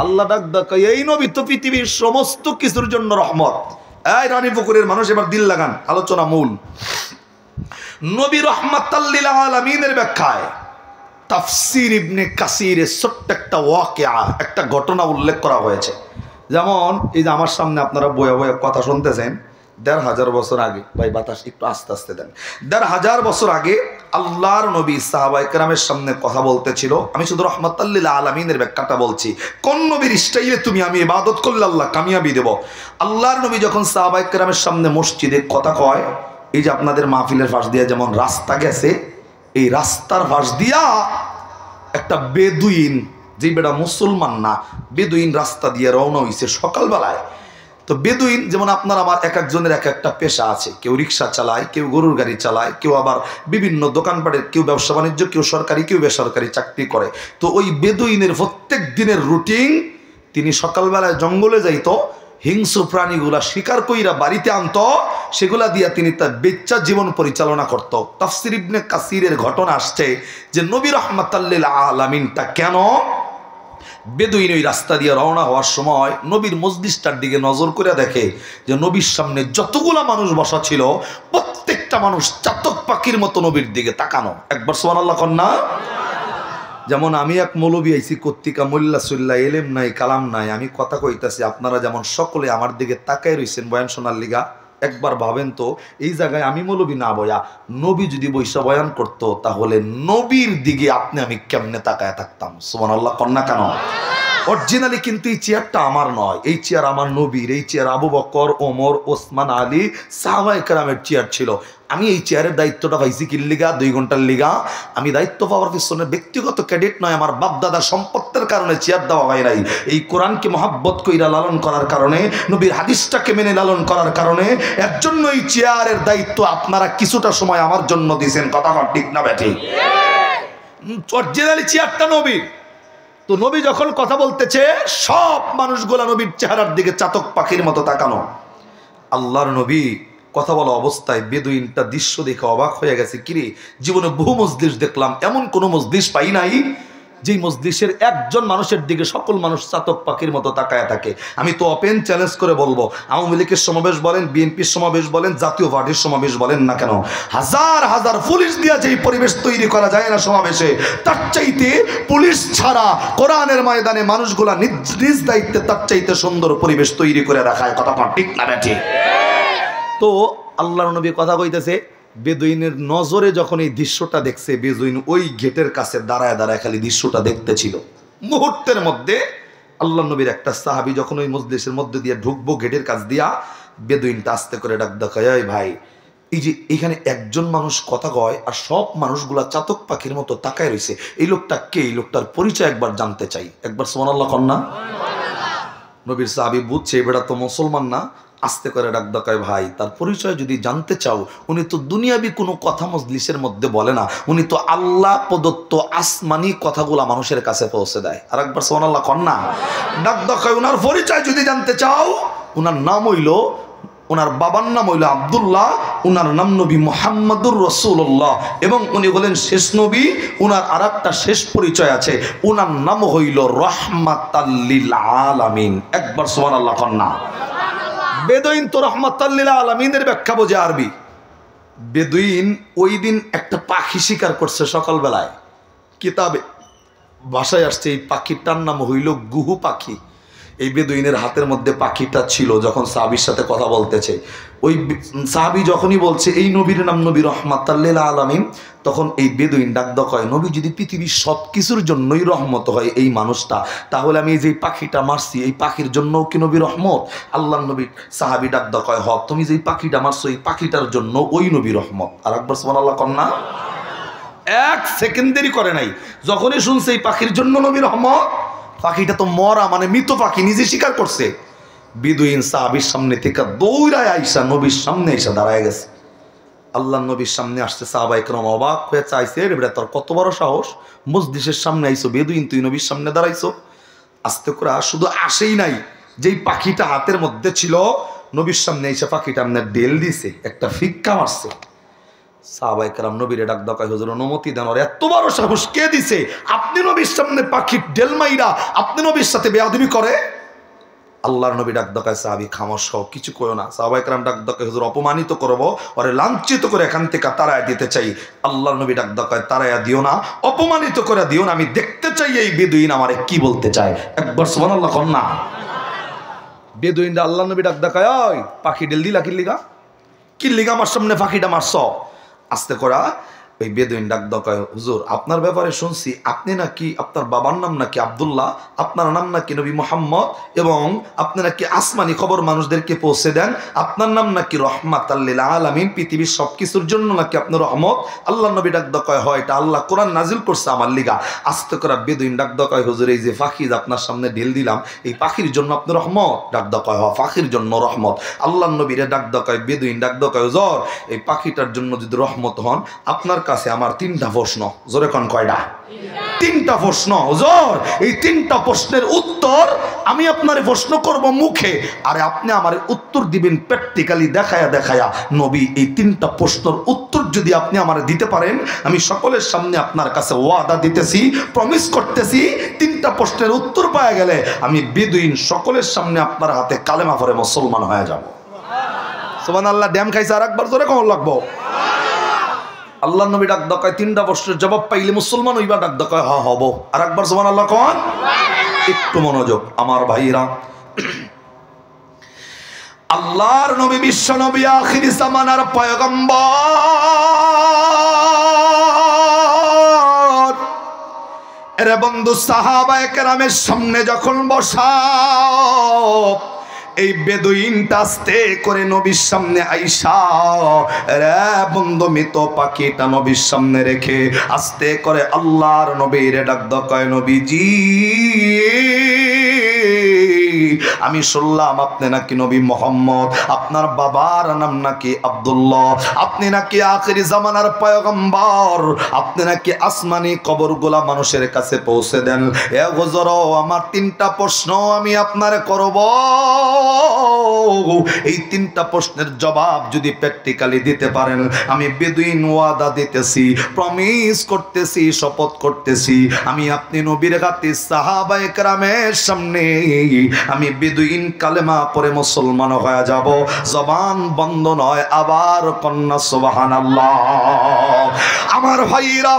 [SPEAKER 1] আল্লাহ ডাক দেখায়, এই নবী তো পৃথিবীর সমস্ত কিছুর জন্য রহমত। এই রানীপুকুরের মানুষ এবার দিল লাগান, আলোচনা মূল। নবী রাহমাতাল লিল আলামিনের ব্যাখ্যায় তাফসীর ইবনে কাসিরে ছোট্ট একটা ওয়াকিয়া, একটা ঘটনা উল্লেখ করা হয়েছে। যেমন এই যে আমার সামনে আপনারা বয়া বয়া কথা শুনতেছেন, ১৫০০ বছর আগে, ভাই বাতাস একটু আস্তে আস্তে দেন, ১৫০০ বছর আগে আল্লাহর নবী সাহাবায়ে কেরামের সামনে কথা বলতেছিল। আমি শুধু রাহমাতাল লিল আলামিনের ব্যাখ্যাটা বলছি। কোন নবীর স্টাইলে তুমি আমি ইবাদত করলে আল্লাহ কামিয়াবি দেব। আল্লাহর নবী যখন সাহাবায়ে কেরামের সামনে মসজিদে কথা কয়, এই যে আপনাদের মাহফিলের পাশ দিয়ে যেমন রাস্তা গেছে, এই রাস্তার পাশ দিয়া একটা বেদুইন, যে বেটা মুসলমান না, বেদুইন রাস্তা দিয়ে রওনা হইছে সকালবেলায়। তো বেদুইন যেমন আপনার আমার এক একজনের এক একটা পেশা আছে, কেউ রিক্সা চালায়, কেউ গরুর গাড়ি চালায়, কেউ আবার বিভিন্ন দোকানপাটের, কেউ ব্যবসা বাণিজ্য, কেউ সরকারি, কেউ বেসরকারি চাকরি করে। তো ওই বেদুইনের প্রত্যেক দিনের রুটিন, তিনি সকালবেলায় জঙ্গলে যাইতো, হিংস্র প্রাণীগুলা শিকার কইরা বাড়িতে আনতো, সেগুলা দিয়া তিনি তার বেচ্চা জীবন পরিচালনা করত। তাফসীর ইবনে কাসিরের ঘটনা আসছে যে নবী রাহমাতাল লিল আলামিনটা কেন বেদুইন ওই রাস্তা দিয়ে রওনা হওয়ার সময় নবীর মজলিসটার দিকে নজর করে দেখে যে নবীর সামনে যতগুলা মানুষ বসা ছিল প্রত্যেকটা মানুষ চাতক পাখির মতো নবীর দিকে তাকানো। একবার সুবহানাল্লাহ কন্যা। যেমন আমি এক মৌলবী আইছি কর্তিকা, মোল্লা সুল্লাহ, এলেম নাই কালাম নাই, আমি কথা কইতাছি, আপনারা যেমন সকলে আমার দিকে তাকাই রইছেন বয়ান শোনার লিগা। একবার ভাবেন তো, এই জায়গায় আমি মৌলবী না বয়া, নবী যদি বৈশা বয়ান করতো, তাহলে নবীর দিকে আপনি আমি কেমনে তাকায় থাকতাম? সুবহানাল্লাহ কন্যা কেন? অরিজিনালি কিন্তু এই চেয়ারটা আমার নয়, এই চেয়ার আমার নবীর। এই চেয়ার আবু বকর, ওমর, ওসমান, আলী, সাহাবায়ে কেরামের চেয়ার ছিল। আমি এই চেয়ারের দায়িত্বটা পাইছি কি লিগা? 2 ঘন্টার লিগা। আমি দায়িত্ব পাওয়ার পিছনে ব্যক্তিগত ক্রেডিট নয়, আমার বাপদাদা সম্পত্তির কারণে চেয়ার দেওয়া হয় নাই। এই কোরআনকে মহব্বত কইরা লালন করার কারণে, নবীর হাদিসটাকে মেনে লালন করার কারণে, এর জন্য এই চেয়ারের দায়িত্ব আপনারা কিছুটা সময় আমার জন্য দিয়েছেন। কথা ঠিক না বেঠি? অরিজিনালি চেয়ারটা নবীর। তো নবী যখন কথা বলতেছে, সব মানুষগুলা নবীর চেহারার দিকে চাতক পাখির মতো তাকানো। আল্লাহর নবী কথা বলা অবস্থায় বেদুইনটা দৃশ্য দেখে অবাক হয়ে গেছে। কিরে, জীবনে বহু মজলিস দেখলাম, এমন কোনো মজলিস পাই নাই যেই মজলিসের একজন মানুষের দিকে সকল মানুষ চাতক পাখির মতো তাকায় থাকে। আমি তো ওপেন চ্যালেঞ্জ করে বলবো, আওয়ামী লীগের সমাবেশ বলেন, বিএনপির সমাবেশ বলেন, জাতীয় পার্টির সমাবেশ বলেন না কেন, হাজার হাজার পুলিশ দিয়ে যেই পরিবেশ তৈরি করা যায় না সমাবেশে, তার চাইতে পুলিশ ছাড়া কোরআনের ময়দানে মানুষগুলা নিজ নিজ দায়িত্বে তার চাইতে সুন্দর পরিবেশ তৈরি করে রাখায়। কথা ঠিক না ঠিক? তো আল্লাহর নবী কথা কইতেছে, বেদুইনের নজরে যখন এই দৃশ্যটা দেখছে, বেদুইন ওই গেটের কাছে দাঁড়ায় দাঁড়ায় খালি দৃশ্যটা দেখতেছিল। মুহূর্তের মধ্যে আল্লাহর নবীর একটা সাহাবী যখন ওই মজলিসের মধ্যে দিয়ে ঢুকবো গেটের কাছ দিয়া, বেদুইনটা আস্তে করে ডাক দেখায়, এই ভাই, এই যে এখানে একজন মানুষ কথা কয় আর সব মানুষগুলা চাতক পাখির মতো তাকায় রয়েছে, এই লোকটা কে? এই লোকটার পরিচয় একবার জানতে চাই। একবার সুবহানাল্লাহ কন্যা। নবীর সাহাবী বুঝছে এবারে তো মুসলমান না, আস্তে করে ডাক দেখায়, ভাই, তার পরিচয় যদি জানতে চাও, উনি তো দুনিয়াবি কোনো কথা মজলিসের মধ্যে বলে না, উনি তো আল্লাহ প্রদত্ত আসমানি কথাগুলা মানুষের কাছে পৌঁছে দেয়। আর একবার সুবহানাল্লাহ কন্যা। ডাক দেখায়, উনার পরিচয় যদি জানতে চাও, উনার নাম হইল, ওনার বাবার নাম হইল আব্দুল্লাহ, ওনার নাম নবী মুহাম্মদুর রাসূলুল্লাহ, এবং উনি বলেন শেষ নবী। ওনার আর একটা শেষ পরিচয় আছে, ওনার নাম হইল রাহমাতাল লিল আলামিন। একবার সুবহানাল্লাহ কন্যা। বেদুইন তো রাহমাতাল লিল আলামিনের ব্যাখ্যা বোঝে আরবি। বেদুইন ওই দিন একটা পাখি শিকার করছে সকালবেলায়, কিতাবে ভাষায় আসছে এই পাখিটার নাম হইল গুহু পাখি। এই বেদুইনের হাতের মধ্যে পাখিটা ছিল। যখন সাহাবীর সাথে কথা বলতেছে, ওই সাহাবী যখনই বলছে এই নবীর নাম নবী রাহমাতাল লিল আলামিন, তখন এই বেদুইন ডাক দেয়, নবী যদি পৃথিবীর সব কিছুর জন্যই রহমত হয় এই মানুষটা, তাহলে আমি এই যে পাখিটা মারছি, এই পাখির জন্যও কি নবী রহমত? আল্লাহর নবী সাহাবী ডাক দেয়, হ, তুমি যে পাখিটা মারছো এই পাখিটার জন্য ওই নবী রহমত। আর একবার সুবহানাল্লাহ কন্যা। 1 সেকেন্ড দেরি করে নাই, যখনই শুনছে এই পাখির জন্য নবী রহমত, পাখিটা তো মরা, মানে মৃত পাখি, নিজে স্বীকার করছে। বেদুইন সাহাবীর সামনে থেকে দৌড়ায় আইসা নবীর সামনে এসে দাঁড়ায় গেছে। আল্লাহ নবীর সামনে আসছে, সাহাবায়ে কেরাম অবাক হয়ে চাইছে, রে বেটা, তোর কত বড় সাহস, মজলিসের সামনে আইসো, বেদুইন তুই নবীর সামনে দাঁড়াইছো। আস্তে করে শুধু আসেই নাই, যেই পাখিটা হাতের মধ্যে ছিল, নবীর সামনে এসে পাখিটা আপনার ডেল দিছে, একটা ফিক্কা মারছে। সাহাবায়ে কেরাম নবীরে ডাক দেয়, হুজুর অনুমতি দেন, ওর এত বড় সাহস কে দিছে? আপনি নবীর সামনে পাখির ডেল মাইরা আপনি নবীর সাথে বেয়াদবি করে? আল্লাহর নবী ডাক দকায় সাহাবী খামোশ হও, কিছু কইও না। সাহাবায়ে কেরাম ডাক দকায় হুজুর অপমানিত করব, ওরে লাঞ্ছিত করে এখান থেকে তাড়ায় দিতে চাই। আল্লাহর নবী ডাক দকায় তাড়ায়া দিও না, অপমানিত করে দিও না, আমি দেখতে চাই এই বেদুইন আমারে কি বলতে চায়। একবার সুবহানাল্লাহ কর না। বেদুইনটা আল্লাহর নবী ডাক দকায়, ওই পাখি ডেল দিলা কি লিগা আমার সামনে পাখিটা মারছ? আস্তে করা ওই বেদুইন ডাক দকায়, হুজুর আপনার ব্যাপারে শুনছি আপনি নাকি, আপনার বাবার নাম নাকি আব্দুল্লাহ, আপনার নাম নাকি নবী মুহাম্মদ, এবং আপনি নাকি আসমানি খবর মানুষদেরকে পৌঁছে দেন, আপনার নাম নাকি রহমাতাল লিল আলামিন, পৃথিবীর সবকিছুর জন্য নাকি আপনার রহমত। আল্লাহ নবী ডাক দকায়, হয় এটা আল্লাহ কোরআন নাজিল করছে আমার লিগা। আস্তে করা বেদুইন ডাক দকায়, হুজুর এই যে পাখি আপনার সামনে ঢেল দিলাম, এই পাখির জন্য আপনার রহমত? ডাক দকায়, হ পাখির জন্য রহমত। আল্লাহ নবীরে ডাক দকায়, বেদুইন ডাক দকায়, হুজুর এই পাখিটার জন্য যদি রহমত হন, আপনার কাছে আমার 3টা প্রশ্ন। জোরে কোন কয়টা? 3টা প্রশ্ন হুজুর। এই 3টা প্রশ্নের উত্তর আমি আপনারে প্রশ্ন করব মুখে, আর আপনি আমার উত্তর দিবেন প্র্যাকটিক্যালি দেখায়া দেখায়া। নবী এই 3টা প্রশ্নের উত্তর যদি আপনি আমার দিতে পারেন, আমি সকলের সামনে আপনার কাছে ওয়াদা দিতেছি, প্রমিস করতেছি, 3টা প্রশ্নের উত্তর পাওয়া গেলে আমি বেদুইন সকলের সামনে আপনার হাতে কালেমা পড়ে মুসলমান হয়ে যাব। সুবহানাল্লাহ। ড্যাম খাইছে আর একবার জোরে কেমন লাগবো? আল্লাহ নবী ডাক দকায় 3টা প্রশ্নের জবাব পাইলে মুসলমান হইবা। ডাক দকায়, হ্যাঁ হব। আর একবার সুবহানাল্লাহ কোন। একটু মনোযোগ আমার ভাইরা। আল্লাহর নবী বিশ্ব নবী আখির জামানার পয়গম্বর, এরে বন্ধু সাহাবায়ে কেরামের সামনে যখন বসা, এই বেদুইনটা আস্তে করে নবীর সামনে আইসা, রে বন্ধু মৃত পাখিটা নবীর সামনে রেখে আস্তে করে আল্লাহর নবীর ডাক দকায়, নবীজি আমি শুনলাম আপনি নাকি নবী মুহাম্মদ, আপনার বাবার নাম নাকি আব্দুল্লাহ, আপনি নাকি আখির জামানার পয়গম্বর, আপনি নাকি আসমানি কবরগুলা মানুষের কাছে পৌঁছে দেন। এ হুজুর আমার 3টা প্রশ্ন আমি আপনারে করব, এই 3টা প্রশ্নের জবাব যদি প্র্যাকটিক্যালি দিতে পারেন, আমি বেদুইন ওয়াদা দিতেছি, প্রমিস করতেছি, শপথ করতেছি, আমি আপনি নবীর হাতে সাহাবায়ে কেরামের সামনে আমি বেদুইন কালেমা পড়ে মুসলমান হয়ে যাব। জবান বন্ধ নয়, আবার কন্যা সুবহানাল্লাহ। আমার ভাইরা,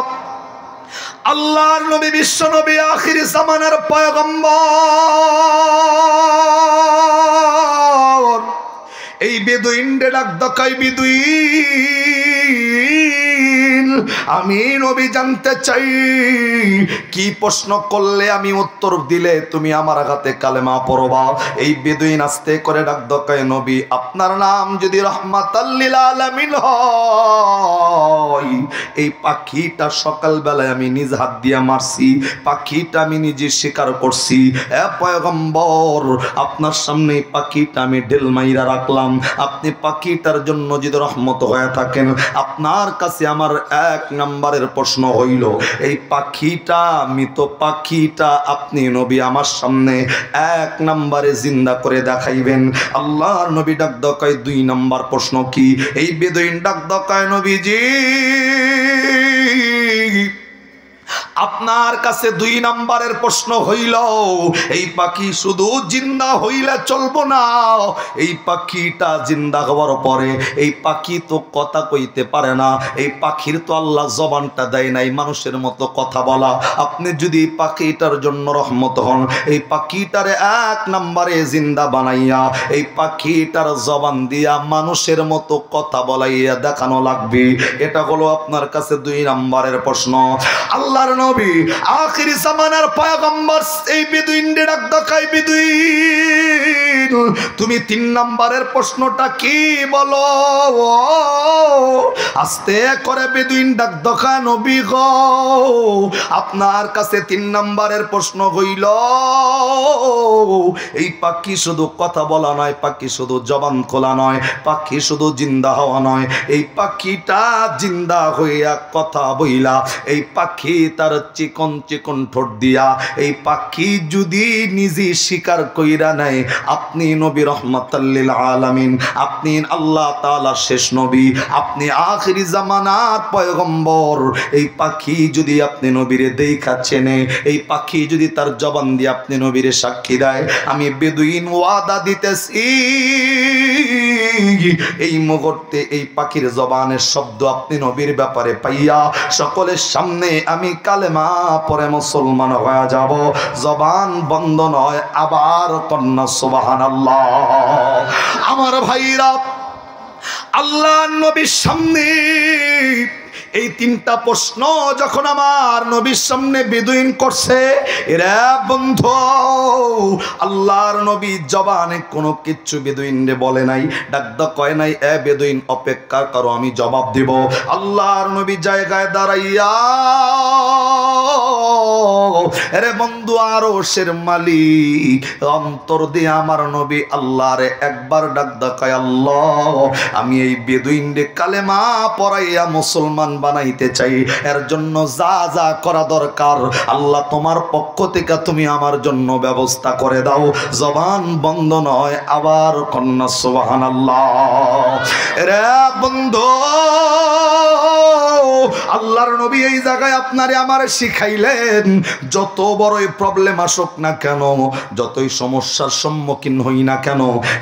[SPEAKER 1] আল্লাহর নবী বিশ্ব নবী আখির জামানার পয়গম্বর, এই বেদুইন ডাক দকায়, বেদুইন আমি নবী জানতে চাই কি প্রশ্ন করলে আমি উত্তর দিলে তুমি আমার হাতে কালেমা পড়বা। এই বেদুইন আস্তে করে ডাক দকায়, নবী আপনার নাম যদি রহমাতাল লিল আলামিন হয়, এই পাখিটা সকালবেলায় আমি নিজ হাত দিয়ে মারছি, পাখিটা আমি নিজে শিকার করছি। এ পয়গম্বর আপনার সামনে এই পাখিটা আমি ঢেল মাইরা রাখলাম, আপনি পাখিটার জন্য যদি রহমত হয়ে থাকেন, আপনার কাছে আমার 1 নম্বরের প্রশ্ন হইল, এই পাখিটা মৃত পাখিটা আপনি নবী আমার সামনে 1 নম্বরে জিন্দা করে দেখাইবেন। আল্লাহর নবী ডাক দকায় 2 নম্বর প্রশ্ন কি? এই বেদুইন ডাক দকায়, নবীজি আপনার কাছে 2 নম্বরের প্রশ্ন হইল, এই পাখি শুধু জিন্দা হইলে চলবো না, এই পাখিটা জিন্দা হওয়ার পরে এই পাখি তো কথা কইতে পারে না, এই পাখির তো আল্লাহ জবানটা দেয় নাই মানুষের মতো কথা বলা। আপনি যদি এই পাখিটার জন্য রহমত হন, এই পাখিটারে 1 নম্বরে জিন্দা বানাইয়া এই পাখিটার জবান দিয়া মানুষের মতো কথা বলাইয়া দেখানো লাগবে। এটা হলো আপনার কাছে 2 নম্বরের প্রশ্ন। আল্লাহর নবী আখির জামানার পয়গম্বর এই বেদুইন ডাক দকায়, বেদুইন তুমি 3 নম্বরের প্রশ্নটা কি বলো? আস্তে করে বেদুইন ডাক দকায়, নবী গো আপনার কাছে 3 নম্বরের প্রশ্ন হইল, এই পাখি শুধু কথা বলা নয়, পাখি শুধু জবান খোলা নয়, পাখি শুধু জিন্দা হওয়া নয়, এই পাখিটা জিন্দা হইয়া কথা বইলা এই পাখি তার তার চিকন চিকন ঠোঁট দিয়া এই পাখি যদি নিজে শিকার কইরা নেয় আপনি নবী রহমাতাল লিল আলামিন, আপনি আল্লাহ তাআলার শেষ নবী, আপনি আখিরি জামানার পয়গম্বর, এই পাখি যদি আপনি নবীরে দেখা চেনে, এই পাখি যদি তার জবান দিয়ে আপনি নবীরে সাক্ষী দেয়, আমি বেদুইন ওয়াদা দিতেছি এই মুহূর্তে এই পাখির জবানের শব্দ আপনি নবীর ব্যাপারে পাইয়া সকলের সামনে আমি কালেমা পরে মুসলমান হয়ে যাব। জবান বন্ধ নয়, আবার কন্যা সুবহানাল্লাহ। আমার ভাইরা, আল্লাহ নবীর সামনে এই তিনটা প্রশ্ন যখন আমার নবীর সামনে বেদুইন করছে, এরা বন্ধু আল্লাহর নবী জবানে কোনো কিচ্ছু বেদুইনরে বলে নাই, ডাকদা কয় নাই এ বেদুইন অপেক্ষা করো আমি জবাব দিব। আল্লাহর নবী জায়গায় দাঁড়াইয়া এরে বন্ধু আরশের মালিক অন্তর দিয়ে আমার নবী আল্লাহরে একবার ডাকদা কয় আল্লাহ আমি এই বেদুইনরে কালেমা পড়াইয়া মুসলমান বানাইতে চাই, এর জন্য যা যা করা দরকার আল্লাহ তোমার পক্ষ থেকে তুমি আমার জন্য ব্যবস্থা করে দাও। জবান বন্ধ নয়, আবার কন্যা সুবহানাল্লাহ। রে বন্ধু আল্লাহর নবী এই জায়গায় আপনারে আমারে শিখাইলেন যত বড়ই প্রবলেম আসুক না কেন, যতই সমস্যার সম্মুখীন হই না কেন,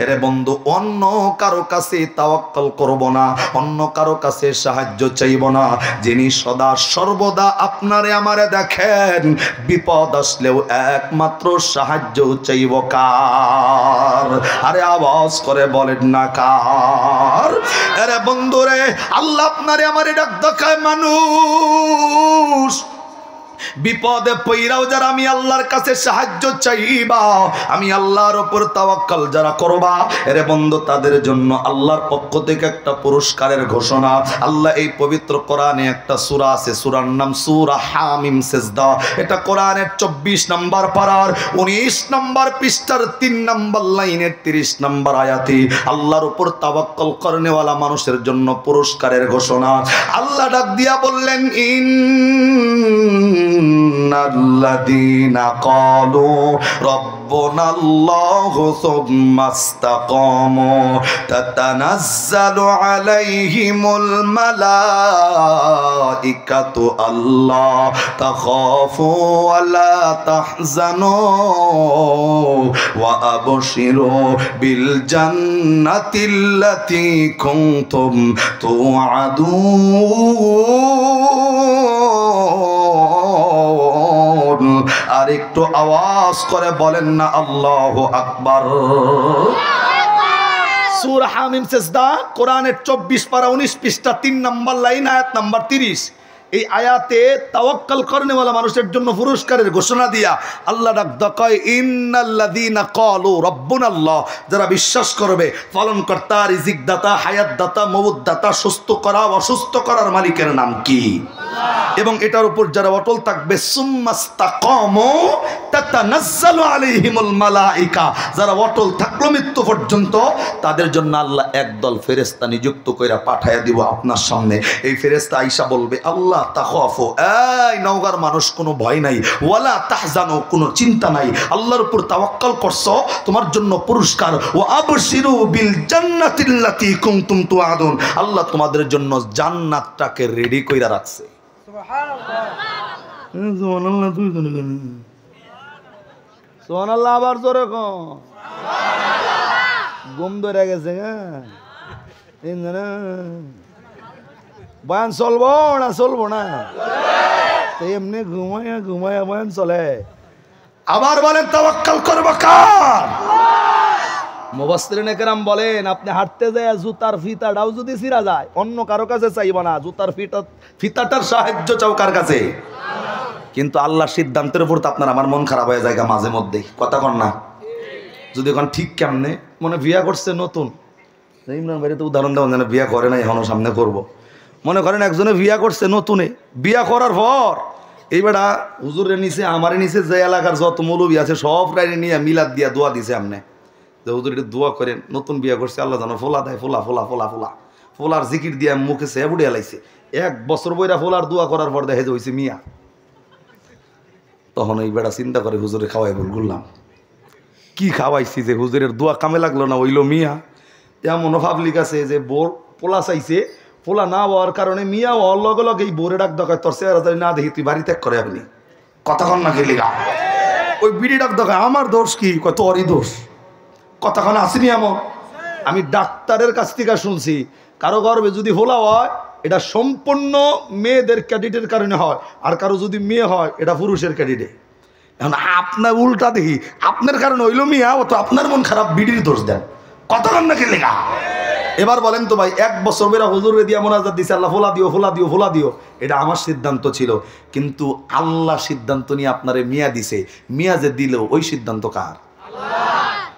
[SPEAKER 1] রে বন্ধু অন্য কারো কাছে তাওয়াক্কুল করব না, অন্য কারো কাছে সাহায্য চাইব না, যিনি সদা সর্বদা আপনারে আমারে দেখেন, বিপদ আসলেও একমাত্র সাহায্য চাইব কার? আরে আওয়াজ করে বলেন না কার? আরে বন্ধুরে আল্লাহ আপনারে আমারে ডাক দেখায় মানুষ বিপদে পইরাও যারা আমি আল্লাহর কাছে সাহায্য চাইবা, আমি আল্লাহর উপর তাওয়াক্কুল যারা করবা, এরে বন্ধু তাদের জন্য আল্লাহর পক্ষ থেকে একটা পুরস্কারের ঘোষণা। আল্লাহ এই পবিত্র কোরআনে একটা সূরা আছে, সূরার নাম সূরা হামিম সিজদা। এটা কোরআনের 24 নম্বর পারার 19 নম্বর পৃষ্ঠার 3 নম্বর লাইনের 30 নম্বর আয়াতে আল্লাহর উপর তাওয়াক্কুল করনেওয়ালা মানুষের জন্য পুরস্কারের ঘোষণা। আল্লাহ ডাক দিয়া বললেন ইন্নাল্লাযীনা ক্বালু রাব্বুনাল্লাহু সুম্মা ইসতাকামু তাতানাজ্জালু আলাইহিমুল মালাইকাতু আল্লা তাখাফু ওয়া লা তাহজানু ওয়া আবশিরু বিল জান্নাতিল্লাতী কুনতুম তুআদুন। আর একটু আওয়াজ করে বলেন না আল্লাহু আকবার। সূরা হামিম সিজদা কোরআনের 24 পারা 19 পৃষ্ঠা 3 নম্বর লাইন আয়াত নাম্বার 30। এই আয়াতে তাওয়াক্কুল করনেওয়ালা মানুষের জন্য পুরস্কারের ঘোষণা দিয়া আল্লাহ ডাক দেখায় ইন্নাল্লাযীনা ক্বালু রাব্বুনাল্লাহ, যারা বিশ্বাস করবে পালনকর্তা, রিজিক দাতা, হায়াত দাতা, মউত দাতা, সুস্থ করা অসুস্থ করার মালিকের নাম কি এবং এটার উপর যারা অটল থাকবে সুম্মাস্তাকামু তাতানাজ্জালু আলাইহিমুল মালাইকা, যারা অটল থাকলো মৃত্যু পর্যন্ত তাদের জন্য আল্লাহ একদল ফেরেশতা নিযুক্ত কইরা পাঠায়া দিব আপনার সামনে। এই ফেরেশতা আইসা বলবে আল্লাহ তাখাফু, এই নওগাঁর মানুষ কোনো ভয় নাই, ওয়ালা তাহজানু কোনো চিন্তা নাই, আল্লাহর উপর তাওয়াক্কুল করছো তোমার জন্য পুরস্কার, ওয়া আবশিরু বিল জান্নাতিল্লাতী কুনতুম তুআদুন, আল্লাহ তোমাদের জন্য জান্নাতটাকে রেডি কইরা রাখছে। সুবহানাল্লাহ। তুই সুবহানাল্লাহ আবার জোরে কও। ঘুম ধরে গেছে বয়ান চলবো না চলবো না? এমনি ঘুমায়া ঘুমায়া বয়ান চলে। আবার বলেন তাওয়াক্কুল করবো কার? মুফাসসিরিন কেরাম বলেন আপনি হাঁটতে যায় জুতার ফিতাটাও যদি ছিঁড়া যায় অন্য কারো কাছে চাইব না, জুতার ফিতাটার সাহায্য চাও কার কাছে? কিন্তু আল্লাহর সিদ্ধান্তের উপর তো আপনার আমার মন খারাপ হয়ে যায় মাঝে মধ্যে, কথা কন না? যদি এখন ঠিক কেমনে মনে বিয়া করছে নতুন, ইমরান ভাই তো উদাহরণ দেওয়া যেন বিয়া করে না এখনো সামনে করব। মনে করেন একজনে বিয়া করছে নতুনে, বিয়া করার পর এইবারটা হুজুরের নিচে আমারে নিচে যে এলাকার যত মৌলবী আছে সব রাইনে নিয়ে মিলাদ দিয়া দোয়া দিছে আমনে যে হুজুর একটু দোয়া করেন, নতুন বিয়া করছে আল্লাহ জানো ফোলা দেয়, ফোলা ফোলা ফোলা ফোলা ফোলার জিকির দিয়ে মুখে সে বুড়ে এলাইছে। 1 বছর বইরা ফোলার দোয়া করার পর দেখে যে হয়েছে মিয়া। তখন এই বেড়া চিন্তা করে হুজুরে খাওয়াই বললাম কি খাওয়াইছি যে হুজুরের দোয়া কামে লাগলো না ওইলো মিয়া। এমনও পাবলিক আছে যে বোর পোলা চাইছে, পোলা না হওয়ার কারণে মিয়া হওয়ার লগে লগে এই বোরে ডাক দরকার তোর চেহারা না দেখি তুই বাড়ি ত্যাগ করে আপনি কতক্ষণ না গেলি গা ওই বিড়ি ডাক দরকার আমার দোষ কি তোরই দোষ কতক্ষণ আসেনি এমন। আমি ডাক্তারের কাছ থেকে শুনছি কারো গর্বে যদি হোলা হয় এটা সম্পূর্ণ মেয়েদের ক্যাডিটের কারণে হয়, আর কারো যদি মেয়ে হয় এটা পুরুষের ক্যাডিটে। এখন আপনার উল্টা দেখি আপনার কারণে হইল মিয়া ও তো আপনার মন খারাপ বিড়ির দোষ দেন কতক্ষণ না গেলে গা। এবার বলেন তো ভাই 1 বছর বেরা হুজুরে দিয়া মোনাজাত দিছে আল্লাহ ফোলা দিও ফোলা দিও ফোলা দিও, এটা আমার সিদ্ধান্ত ছিল, কিন্তু আল্লাহ সিদ্ধান্ত নিয়ে আপনারে মিয়া দিছে, মিয়া যে দিল ওই সিদ্ধান্ত কার?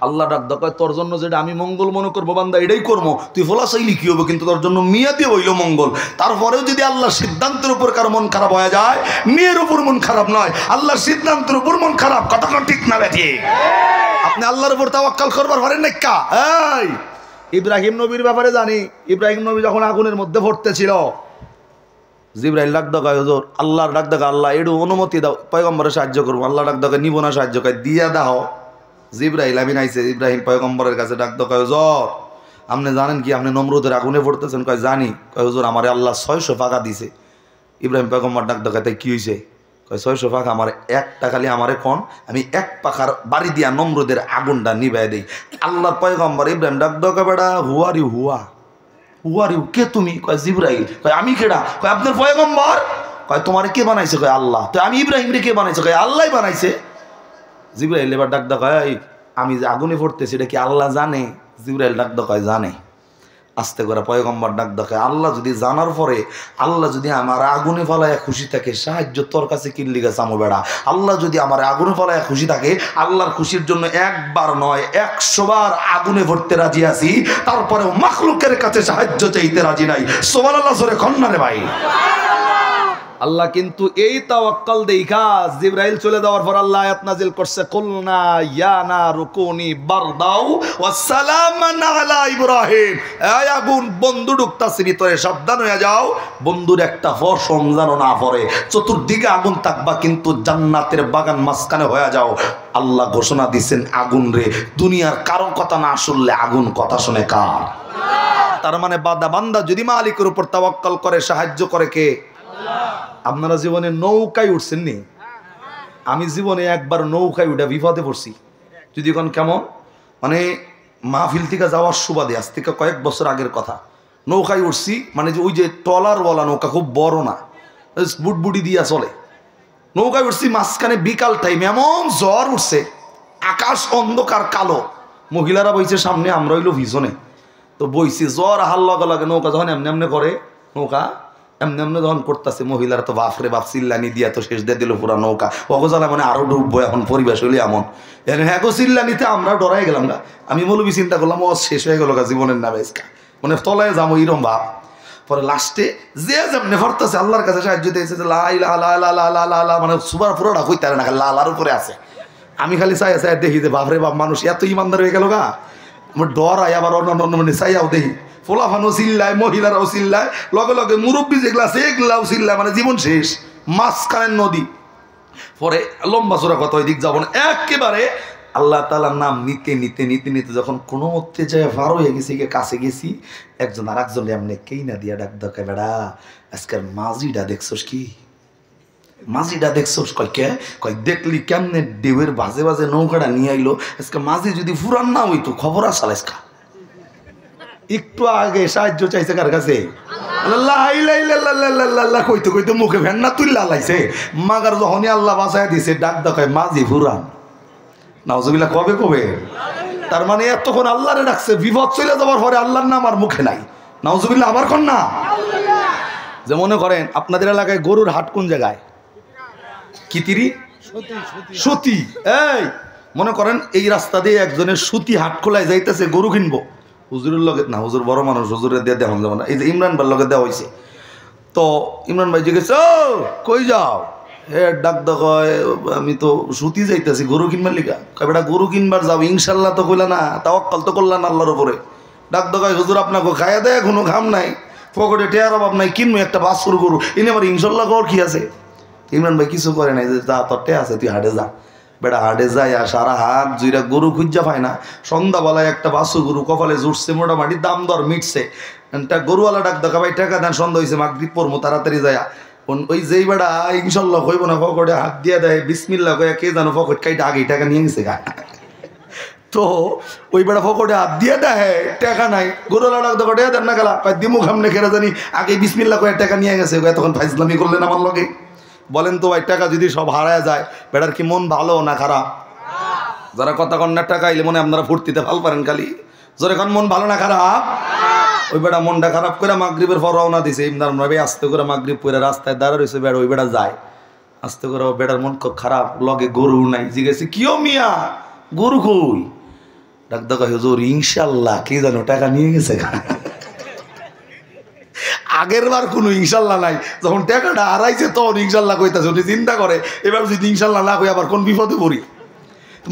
[SPEAKER 1] আল্লাহ ডাক দরকার তোর জন্য যেটা আমি মঙ্গল মনে করবো বান্দা এটাই করবো, তুই ফোলা চাইলি কি হবে, কিন্তু তোর জন্য মিয়া দিয়ে হইল মঙ্গল। তারপরেও যদি আল্লাহর সিদ্ধান্তের উপর কারো মন খারাপ হয়ে যায়, মেয়ের উপর মন খারাপ নয়, আল্লাহর সিদ্ধান্তের উপর মন খারাপ, কথাটা ঠিক না বেঠি? আপনি আল্লাহর উপর তাওয়াক্কাল করবার পারেন না কা? এই ইব্রাহিম নবীর ব্যাপারে জানি, ইব্রাহিম নবী যখন আগুনের মধ্যে পড়তেছিল জিবরাইল ডাক দরকার হুজুর আল্লাহর ডাক দরকার আল্লাহ একটু অনুমতি দাও পয়গম্বরের সাহায্য করবো, আল্লাহ ডাক দরকার নিব না সাহায্য করে দিয়া দাও। জিবরাইল আমিন আইছে ইব্রাহিম পয়গম্বরের কাছে ডাক দরকার হুজুর আপনি জানেন কি আপনি নমরুদের আগুনে পড়তেছেন? কয় জানি। কয় হুজুর আমারে আল্লাহ 600 পাকা দিছে। ইব্রাহিম পয়গম্বর ডাক দরকার তাই কি হয়েছে? কয় 600 পাকা আমার একটা খালি আমারে কোন আমি 1 পাখার বাড়ি দিয়া নমরুদের আগুনটা নিভাই দেই। আল্লাহর পয়গম্বর ইব্রাহিম ডাক দরকার বেড়া হুয়ারি হুয়া হুয়ারি কে তুমি? কয় জিবরাইল। কয় আমি কেডা? কয় আপনার পয়গম্বর। কয় তোমারে কে বানাইছে? কয় আল্লাহ। তো আমি ইব্রাহিম রে কে বানাইছে? কয় আল্লাহই বানাইছে। জিবরাইল এবার ডাক দরকার আমি যে আগুনে পড়তেছি এটা কি আল্লাহ জানে? জিবরাইল ডাক দরকার জানে। আস্তে করে পয়গম্বর ডাক দরকার আল্লাহ যদি জানার পরে আল্লাহ যদি আমার আগুনে ফলায় খুশি থাকে সাহায্য তোর কাছে কিনলি গেছে আমো বেড়া। আল্লাহ যদি আমার আগুনে ফলায় খুশি থাকে আল্লাহর খুশির জন্য 1 বার নয় 100 বার আগুনে ভরতে রাজি আছি, তারপরেও মাখলুকের কাছে সাহায্য চাইতে রাজি নাই। সুবহানাল্লাহ জোরে কন্যা রে ভাই। আল্লাহ কিন্তু এই তাওয়াক্কাল দেইখা জিবরাইল চলে যাওয়ার পর আল্লাহ আয়াত নাজিল করছে কুলনা ইয়া নারু কুনি বারদাও ওয়া সালামান আলা ইব্রাহিম। এই আগুন বন্ধু ঢুকতাছে ভিতরে সাবধান হয়ে যাও, বন্ধুর একটা ফসম যেন না পড়ে, চতুর্দিকে আগুন থাকবা কিন্তু জান্নাতের বাগান মাঝখানে হয়ে যাও। আল্লাহ ঘোষণা দিবেন আগুন রে দুনিয়ার কারো কথা না শুনলে আগুন কথা শুনে কার? তার মানে বান্দা যদি মালিকের উপর তাওয়াক্কাল করে সাহায্য করে কে? আপনারা জীবনে নৌকায় উঠছেন নি? আমি জীবনে একবার নৌকায় উঠে বিপদে পড়ছি। যদি এখন কেমন মানে মাহফিল থেকে যাওয়ার সুবাদে আজ থেকে কয়েক বছর আগের কথা, নৌকায় উঠছি মানে যে ওই যে ট্রলারওয়ালা নৌকা, খুব বড় না, বুটবুটি দিয়া চলে, নৌকায় উঠছি মাঝখানে বিকাল টাইম, এমন জ্বর উঠছে, আকাশ অন্ধকার কালো, মহিলারা বইছে সামনে, আমরা হইলো পিছনে, তো বইছি জ্বর হাল লগে লগে নৌকা যখন এমনি এমনি করে, নৌকা এমনি এমনি যখন করতেছে মহিলারা তো বাপরে বাপ চিল্লানি দিয়া তো শেষ দিয়ে দিল পুরা নৌকা, অগজালা মানে আরো ডুববো এখন পরিবেশ হইলে এমন, হ্যাঁ গো চিল্লানিতে আমরা ডরাই গেলাম গা। আমি মৌলবি চিন্তা করলাম ও শেষ হয়ে গেল গা জীবনের নামে মানে তলায় যাবো এরম ভাব। পরে লাস্টে যে যেমনি ফরতেছে আল্লাহর কাছে সাহায্য দিয়েছে যে লা মানে সুবার পুরোটা কইতে পারে না, লালার উপরে আছে। আমি খালি চাই চাই দেখি যে বাপরে বাপ মানুষ এত ইমানদার হয়ে গেল গা, আমার ডর আয় আবার অন্য মানে চাইয়াও দেখি ফোলাফানো চিল্লায়, মহিলারাও চিল্লায়, লগে লগে মুরব্বী যেগুলো আছে এগুলাও চিল্লায়, মানে জীবন শেষ, মাঝখানের নদী। পরে লম্বা চোরা কথা ওই দিক যাবো না, একেবারে আল্লাহ তাআলার নাম নিতে নিতে নিতে নিতে যখন কোনো মধ্যে যায় পার হয়ে গেছি, কাছে গেছি, একজন আর একজন এমনি কেই না দিয়া ডাক দরকার বেড়া আজকের মাঝিটা দেখছোস কি? মাঝিটা দেখছোস? কয় কে? কয় দেখলি কেমনে ঢেউয়ের বাজে বাজে নৌকাটা নিয়ে আইলো, আজকে মাঝি যদি ফুরান না হইতো খবর আসাল। আজকা একটু আগে সাহায্য চাইছে কার কাছে? কইতে কইতে মুখে ভেন্না তুললা লাইছে, মাগার যখনই আল্লাহ বাঁচায় দিছে ডাক দেখায় মাঝি ফুরান। নাউজুবিল্লাহ কবে কবে? তার মানে এতক্ষণ আল্লাহরে ডাকছে, বিপদ চলে যাবার পরে আল্লাহর নাম আর মুখে নাই। নাউজুবিল্লাহ আবার কোন না? যে মনে করেন আপনাদের এলাকায় গরুর হাট কোন জায়গায়? কিতিরি সতী। এই মনে করেন এই রাস্তা দিয়ে একজনের সুতি হাট খোলায় যাইতেছে গরু কিনবো, হুজুরের লগে না, হুজুর বড় মানুষ, হুজুরের দিয়ে দেওয়া যাবে না, এই যে ইমরান ভাইয়ের লগে দেওয়া হয়েছে। তো ইমরান ভাই জিজ্ঞেস কই যাও? ডাক কয় আমি তো সুতি যাইতেছি গরু কিনবার লিগা। কয় বেটা গরু কিনবার যাও ইনশাল্লাহ তো কইলা না, তাওয়াক্কাল তো করলা না আল্লাহর উপরে। ডাক কয় হুজুর আপনাকে খাইয়া দেয় কোনো ঘাম নাই, পকেটে টেয়ার অভাব নাই, কিনবো একটা বাছুর গরু, এনে আমার ইনশাল্লাহ কর কি আছে? ইমরান ভাই কিছু করে নাই যে যা তোরটে আছে তুই হাটে যা। বেটা হাটে যায় আর সারা হাত জুইরা গরু খুঁজা পায় না। সন্ধ্যাবেলায় একটা বাসু গরু কপালে জুটছে, মোটামুটি দাম দর মিটছে। গরুওয়ালা ডাক দেখা ভাই টাকা দেন, সন্ধ্যা হয়েছে মাগরিব পড়বো তাড়াতাড়ি যায়। ওই যেই বেটা ইনশাল্লাহ হইব না পকেটে হাত দিয়ে দেয় বিসমিল্লাহ কয়ে কে জানো পকেট কাইটা আগেই টাকা নিয়ে গেছে গা। তো ওই বেটা পকেটে হাত দিয়ে দেয় টাকা নাই, গরুওয়ালা ডাক দেখা টাকা দেন না গেলা দিমু খামনে খেরা জানি আগে বিসমিল্লাহ কয়ে টাকা নিয়ে গেছে। তখন ফাইজলামি করলেন আমার লগে। বলেন তো ভাই টাকা যদি সব হারায় যায় বেটার কি মন ভালো না খারাপ? যারা কথা কন্যার টাকা আইলে মনে আপনারা ফুর্তিতে ভাল পারেন খালি, জোরে এখন মন ভালো না খারাপ? ওই বেটা মনটা খারাপ করে মাগরিবের পর রওনা দিছে। ইমরান ভাই আস্তে করে মাগরিব পরে রাস্তায় দাঁড়া রয়েছে, বেড়া ওই বেটা যায় আস্তে করে। বেটার মন খারাপ, লগে গরু নাই। জিজ্ঞেসে কিও মিয়া গরু কই? ডাক দেখা হুজুর ইনশাল্লাহ কি জানো টাকা নিয়ে গেছে। আগের বার কোনো ইনশাল্লাহ নাই, যখন টাকাটা হারাইছে তখন ইনশাল্লাহ কইতাছে। উনি চিন্তা করে এবার যদি ইনশাল্লাহ না কই আবার কোন বিপদে পড়ি।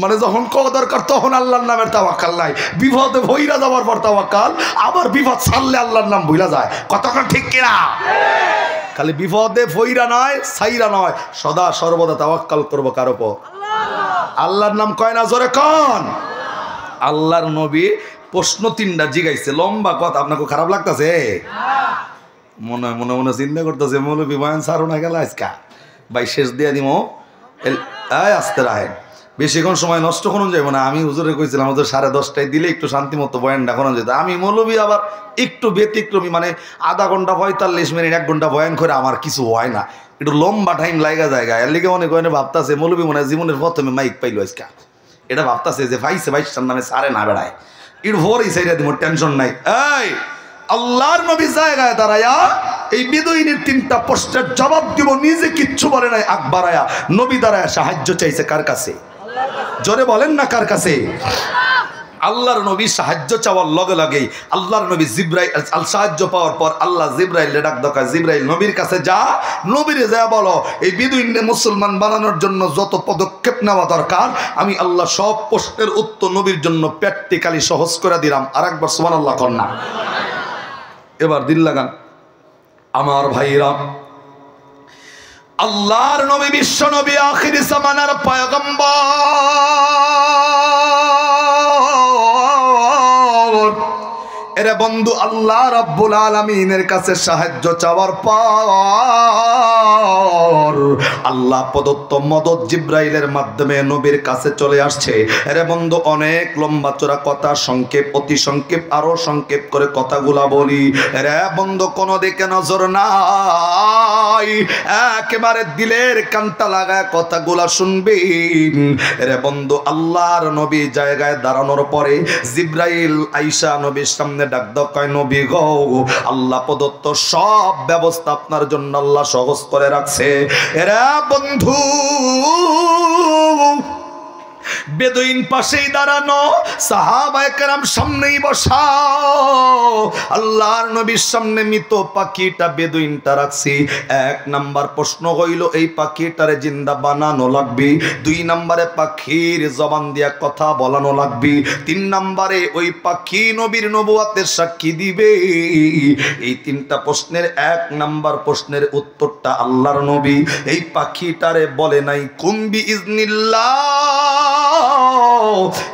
[SPEAKER 1] মানে যখন ক দরকার তখন আল্লাহর নামের তাওয়াক্কাল নাই, বিপদে ভইরা যাওয়ার পর তাওয়াক্কাল, আবার বিপদ ছাড়লে আল্লাহর নাম ভুলা যায়। কতক্ষণ ঠিক কিনা? খালি বিপদে ভইরা নয়, ছাইরা নয়, সদা সর্বদা তাওয়াক্কাল করবো কার উপর? আল্লাহর নাম কয় না, জোরে কোন? আল্লাহর নবী প্রশ্ন 3টা জিগাইছে, লম্বা কথা। আপনাকে খারাপ লাগতেছে? মনে মনে মনে চিন্তা করতেছে মৌলবী বয়ান সারো না গেল আজকা ভাই শেষ দিয়ে দিব। আসতে রাখেন, বেশিক্ষণ সময় নষ্ট করুন যাইব না। আমি হুজুরে কইছিলাম হুজুর 10:30টায় দিলে একটু শান্তি মতো বয়ানটা করানো যেত। আমি মৌলবী আবার একটু ব্যতিক্রমী, মানে আধা ঘন্টা 45 মিনিট 1 ঘন্টা বয়ান করে আমার কিছু হয় না, একটু লম্বা টাইম লাগা জায়গা। এর লিগে অনেক ভাবতাছে মৌলবী মনে হয় জীবনের প্রথমে মাইক পাইলো আজকা, এটা ভাবতাছে যে পাইছে 22টার নামে সারে না বেড়ায় এর ভোরই সাইরা দিব, টেনশন নাই। এই আল্লাহর নবী জায়গায় দাঁড়ায়া এই বেদুইনের 3টা প্রশ্নের জবাব দিব, নিজে কিচ্ছু বলে নাই। আকবরায়া নবী দাঁড়ায়া সাহায্য চাইছে কার কাছে? জোরে বলেন না কার কাছে? আল্লাহর নবী সাহায্য চাওয়ার লগে লগেই আল্লাহর নবী জিব্রাইল সাহায্য পাওয়ার পর আল্লাহ জিব্রাইল ডাক দরকার, জিব্রাইল নবীর কাছে যা, নবীরে যা বলো এই বেদুইনকে মুসলমান বানানোর জন্য যত পদক্ষেপ নেওয়া দরকার আমি আল্লাহ সব প্রশ্নের উত্তর নবীর জন্য প্র্যাকটিক্যালি সহজ করে দিলাম। আর একবার সুবহানাল্লাহ কর না। এবার দিল লাগান আমার ভাইরা, আল্লাহর নবী বিশ্ব নবী আখির জামানার পয়গম্বর। এরে বন্ধু আল্লাহ রাব্বুল আলামিনের কাছে সাহায্য চাওয়ার পর আল্লাহ প্রদত্ত মদদ জিব্রাইলের মাধ্যমে নবীর কাছে চলে আসছে। এরে বন্ধু অনেক লম্বা চড়া কথা, সংক্ষেপ অতি সংক্ষেপ আরো সংক্ষেপ করে কথাগুলা বলি। এরে বন্ধু কোনো দিকে নজর নাই, একেবারে দিলের কানটা লাগায় কথাগুলা শুনবি। এরে বন্ধু আল্লাহর নবী জায়গায় দাঁড়ানোর পরে জিব্রাইল আইসা নবীর সামনে ডাক দাও, কয় নবী গো আল্লাহ প্রদত্ত সব ব্যবস্থা আপনার জন্য আল্লাহ সহজ করে রাখছে। এরা বন্ধু বেদুইন পাশেই দাঁড়ানো, সাহাবায়ে কেরাম সামনেই বসা। আল্লাহর নবীর সামনে মৃত পাখিটা বেদুইনটা রাখছি। 1 নাম্বার প্রশ্ন হইল এই পাখিটারে জিন্দা বানানো লাগবে, 2 নাম্বারে পাখির জবান দিয়া কথা বলানো লাগবে, 3 নাম্বারে ওই পাখি নবীর নবুয়তের সাক্ষী দিবে। এই 3টা প্রশ্নের 1 নাম্বার প্রশ্নের উত্তরটা আল্লাহর নবী এই পাখিটারে বলে নাই কুম্বি ইজনিল্লাহ।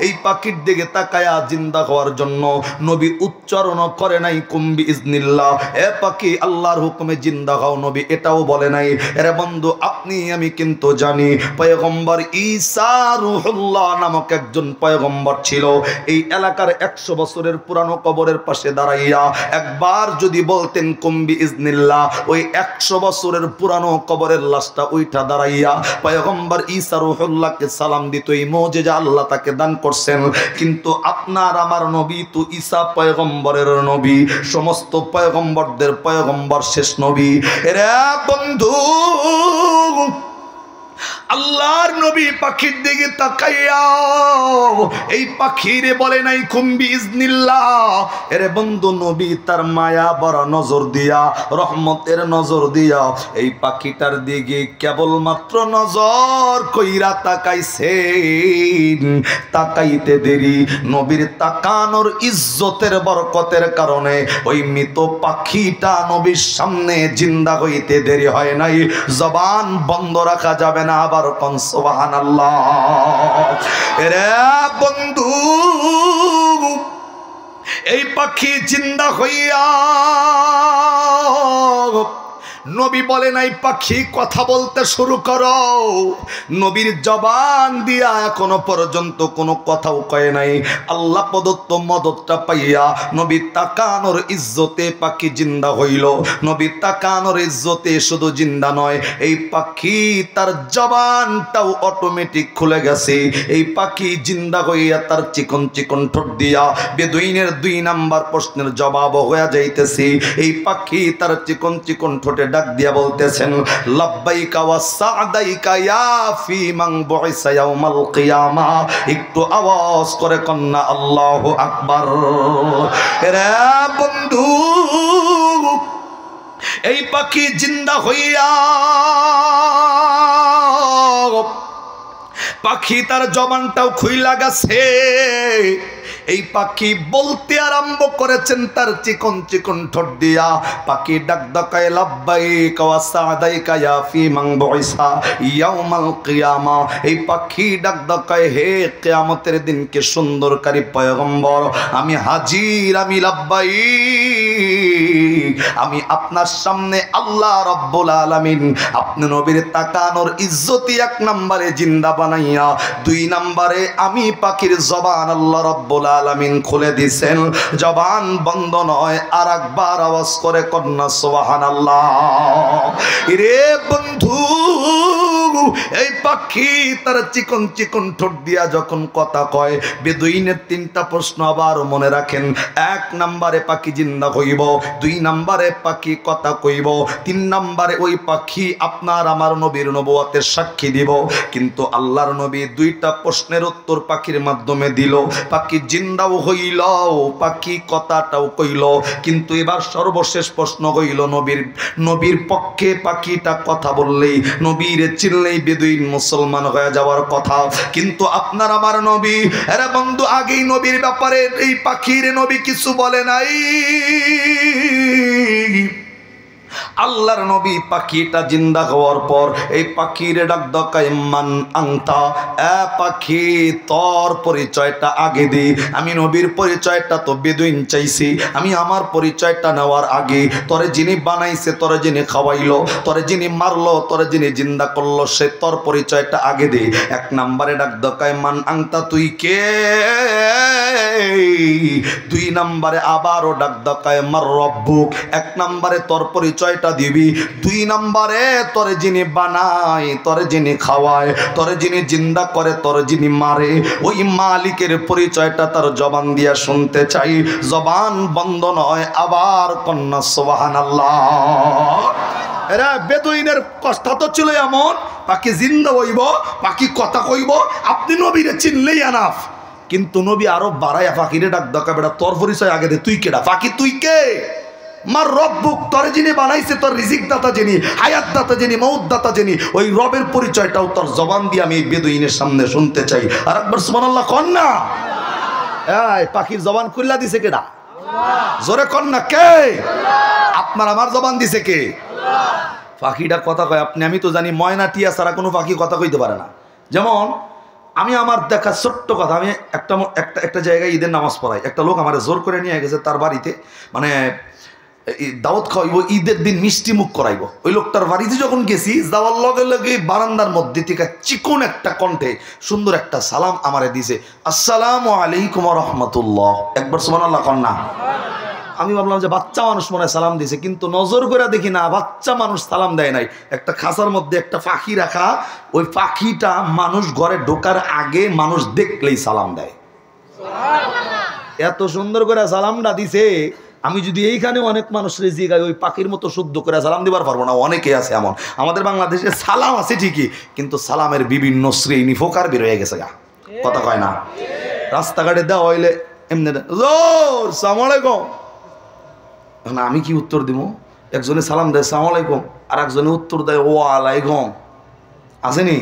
[SPEAKER 1] এই পাখির দিকে তাকায়া জিন্দা হওয়ার জন্য নবী উচ্চারণ করে নাই কুম্বি ইজনিল্লাহ, এ পাখি আল্লাহর হুকুমে জিন্দা হও, নবী এটাও বলে নাই। এরে বন্ধু আপনি আমি কিন্তু জানি পয়গম্বর ঈসা রূহুল্লাহ নামক একজন পয়গম্বর ছিল। এই এলাকার 100 বছরের পুরানো কবরের পাশে দাঁড়াইয়া একবার যদি বলতেন কুম্বি ইজনিল্লাহ, ওই 100 বছরের পুরানো কবরের লাশটা উইঠা দাঁড়াইয়া পয়গম্বর ঈসা রূহুল্লাহকে সালাম দিত। এই মুজিজা আল্লাহ তাকে দান করছেন। কিন্তু আপনার আমার নবী তো ঈসা পয়গম্বরের নবী, সমস্ত পয়গম্বরদের পয়গম্বর শেষ নবী। এরে বন্ধু আল্লাহর নবী পাখির দিকে তাকাইয়া এই পাখিরে বলে নাই কুম্বি ইজনিল্লাহ। এরে বন্ধু, নবী তার মায়া বড় নজর দিয়া, রহমতের নজর দিয়া এই পাখিটার দিকে কেবলমাত্র নজর কইরা তাকাইছে। তাকাইতে দেরি, নবীর তাকানোর ইজ্জতের বরকতের কারণে ওই মৃত পাখিটা নবীর সামনে জিন্দা হইতে দেরি হয় নাই। জবান বন্ধ রাখা যাবে না, আবার কোন সুবহানাল্লাহ। এরে বন্ধু, এই পাখি জিন্দা হইয়া নবী বলে নাই পাখি কথা বলতে শুরু করো। নবীর জবান দিয়া এখনো পর্যন্ত কোনো কথাও কয় নাই। আল্লাহ প্রদত্ত মদতটা পাইয়া নবী তাকানোর ইজ্জতে পাখি জিন্দা হইল। নবী তাকানোর ইজ্জতে শুধু জিন্দা নয়, এই পাখি তার জবানটাও অটোমেটিক খুলে গেছে। এই পাখি জিন্দা হইয়া তার চিকন চিকন ঠোঁট দিয়া বেদুইনের 2 নাম্বার প্রশ্নের জবাব হয়ে যাইতেছে। এই পাখি তার চিকন চিকন ঠোঁটে ডাক দিয়া বলতেছেন, লাব্বাইকা ওয়া সা'দাইকা ইয়া ফি মান বুইসা ইয়াউমাল কিয়ামা। একটু আওয়াজ করে কন্না আল্লাহু আকবার। রে বন্ধু, এই পাখি জিন্দা হইয়া পাখি তার জবানটাও খুইলা গেছে। এই পাখি বলতে আরম্ভ করেছেন তার চিকন চিকন ঠোঁট দিয়া। পাখি ডাক ডাকায় লাব্বাইকা ওয়া সা'দাইকা ইয়া ফি মান বুইসা ইয়াউমাল কিয়ামা। এই পাখি ডাক ডাকায়, হে কিয়ামতের দিনকে সুন্দরকারী পয়গম্বর, আমি হাজির, আমি লাব্বাইক, আমি আপনার সামনে আল্লাহ রাব্বুল আলামিন আপনি নবীর তাকানোর ইজ্জতি 1 নম্বরে জিন্দা বানাইয়া 2 নম্বরে আমি পাখির জবান আল্লাহ রাব্বুল আলামিন খুলে দিছেন। জবান বন্ধ নয়, আর একবার আওয়াজ করে কন্না সুবহানাল্লাহ। রে বন্ধু, এই পাখি তার চিকন চিকন ঠোঁট দিয়া যখন কথা কয়, বেদুইনের 3টা প্রশ্ন আবার মনে রাখেন। 1 নম্বরে পাখি জিন্দা হইব, 2 নম্বরে পাখি কথা কইব, 3 নম্বরে ওই পাখি আপনার আমার নবীর নবুয়তের সাক্ষী দিব। কিন্তু আল্লাহর নবী 2টা প্রশ্নের উত্তর পাখির মাধ্যমে দিল। পাখি জিন্দাও হইল, পাখি কথাটাও কইল। কিন্তু এবার সর্বশেষ প্রশ্ন হইল নবীর পক্ষে পাখিটা কথা বললেই, নবীর চিনলেই বেদুইন মুসলমান হয়ে যাওয়ার কথা। কিন্তু আপনার আমার নবী, আরে বন্ধু, আগেই নবীর ব্যাপারে এই পাখির নবী কিছু বলে নাই। আল্লাহর নবী পাখিটা জিন্দা হওয়ার পর এই পাখির ডাক ডাকায়, মান আংতা, এ পাখি তোর পরিচয়টা আগে দে। আমি নবীর পরিচয়টা তো বেদুইন চাইছি, আমি আমার পরিচয়টা নেওয়ার আগে তোরে যিনি বানাইছে, তোরে যিনি খাওয়াইলো, তোরে যিনি মারলো, তোরে যিনি জিন্দা করলো, সে তোর পরিচয়টা আগে দে। 1 নম্বরে ডাক ডাকায়, মান আংতা, তুই কে? 2 নম্বরে আবারও ডাক ডাকায়, মার রব্বুক। 1 নম্বরে তোর পরিচয়টা দিবি, 2 নম্বরে তোরে যিনি বানায়, তোরে যিনি খাওয়ায়, তোরে যিনি জিন্দা করে, তোরে যিনি মারে, ওই মালিকের পরিচয়টা তার জবান দিয়া শুনতে চাই। জবান বন্ধ নয়, আবার কন্যা সুবহানাল্লাহ। এরা বেদুইনের কথা তো ছিল এমন, পাখি জিন্দা হইব, পাখি কথা কইব, আপনি নবীরে চিনলেই এনাফ। কিন্তু নবী আরো বাড়াইয়া পাখিরে ডাক ডাকা, বেটা তোর পরিচয় আগে দে, তুই কেডা? পাখি তুই কে? মার রব্বুক, তোর যিনি বানাইছে, তোর রিজিক দাতা যিনি, হায়াত দাতা যিনি, মউত দাতা যিনি, ওই রবের পরিচয়টাও তোর জবান দিয়ে আমি বেদুইনের সামনে শুনতে চাই। আর একবার সুবহানাল্লাহ কন না। এই পাখির জবান খুললা দিছে কেডা? জোরে কন না, কে? আপনার আমার জবান দিছে কে? পাখিটা কথা কয় আপনি, আমি তো জানি ময়না টিয়া ছাড়া কোনো পাখি কথা কইতে পারে না। যেমন আমি আমার দেখা ছোট্ট কথা, আমি একটা জায়গায় ঈদের নামাজ পড়াই, একটা লোক আমার জোর করে নিয়ে গেছে তার বাড়িতে, মানে দাওয়াত খাওয়াইব, ঈদের দিন মিষ্টি মুখ করাইব। ওই লোকটার বাড়িতে যখন গেছি, যাওয়ার লগে লগে বারান্দার মধ্যে থেকে চিকন একটা কণ্ঠে সুন্দর একটা সালাম আমারে দিছে, আসসালামু আলাইকুম ওয়া রাহমাতুল্লাহ। একবার সুবহানাল্লাহ কন না। আমি ভাবলাম যে বাচ্চা মানুষ মনে হয় সালাম দিছে, কিন্তু নজর করে দেখি না, বাচ্চা মানুষ সালাম দেয় নাই। একটা খাঁচার মধ্যে একটা পাখি রাখা, ওই পাখিটা মানুষ ঘরে ঢোকার আগে মানুষ দেখলেই সালাম দেয়। এত সুন্দর করে সালামটা দিছে, আমি যদি এইখানে অনেক মানুষ জিগাই ওই পাখির মতো শুদ্ধ করে সালাম দিবার পারবো না। অনেকে আছে এমন, আমাদের বাংলাদেশে সালাম আছে ঠিকই, কিন্তু সালামের বিভিন্ন শ্রেণী প্রকার বের হয়ে গেছে, কথা কয় না। রাস্তাঘাটে দেওয়া হইলে এমনি জোর সালাম আলাইকুম, এখন আমি কি উত্তর দিব? একজনে সালাম দেয় সালাম আলাইকুম, আর একজনে উত্তর দেয় ওয়ালাইকুম। আসেনি?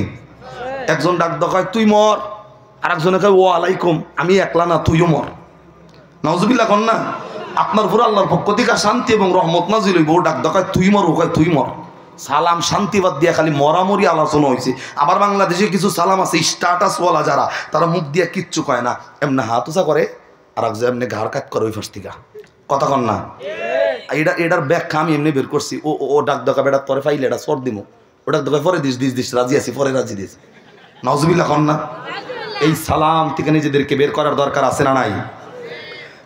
[SPEAKER 1] একজন ডাক দেখায় তুই মর, আর একজনে কয় ওয়ালাইকুম, আমি একলা না তুইও মর। নাউজুবিল্লাহ কন না। আপনার পুরো আল্লাহর পক্ষ থেকে শান্তি এবং রহমত নাজিল হইব, ও ডাক দেখায় তুই মর, ও কয় তুই মর। সালাম শান্তিবাদ দিয়া খালি মরামরি আলোচনা হয়েছে। আবার বাংলাদেশে কিছু সালাম আছে স্ট্যাটাসওয়ালা যারা, তারা মুখ দিয়া কিচ্ছু কয় না, এমনি হাত উঁচা করে আর একজন এমনি ঘাড় কাট করে ওই ফাঁস থেকে। কথা কন না। এটার ব্যাখ্যা আমি এমনি বের করছি। ও ডাক দেখা বেটার পরে ফাইলে এটা সর দিব, ও ডাক দেখা পরে দিস রাজি আছি, পরে রাজি দিস। নাউজুবিল্লাহ কন না। এই সালাম থেকে নিজেদেরকে বের করার দরকার আছে না নাই?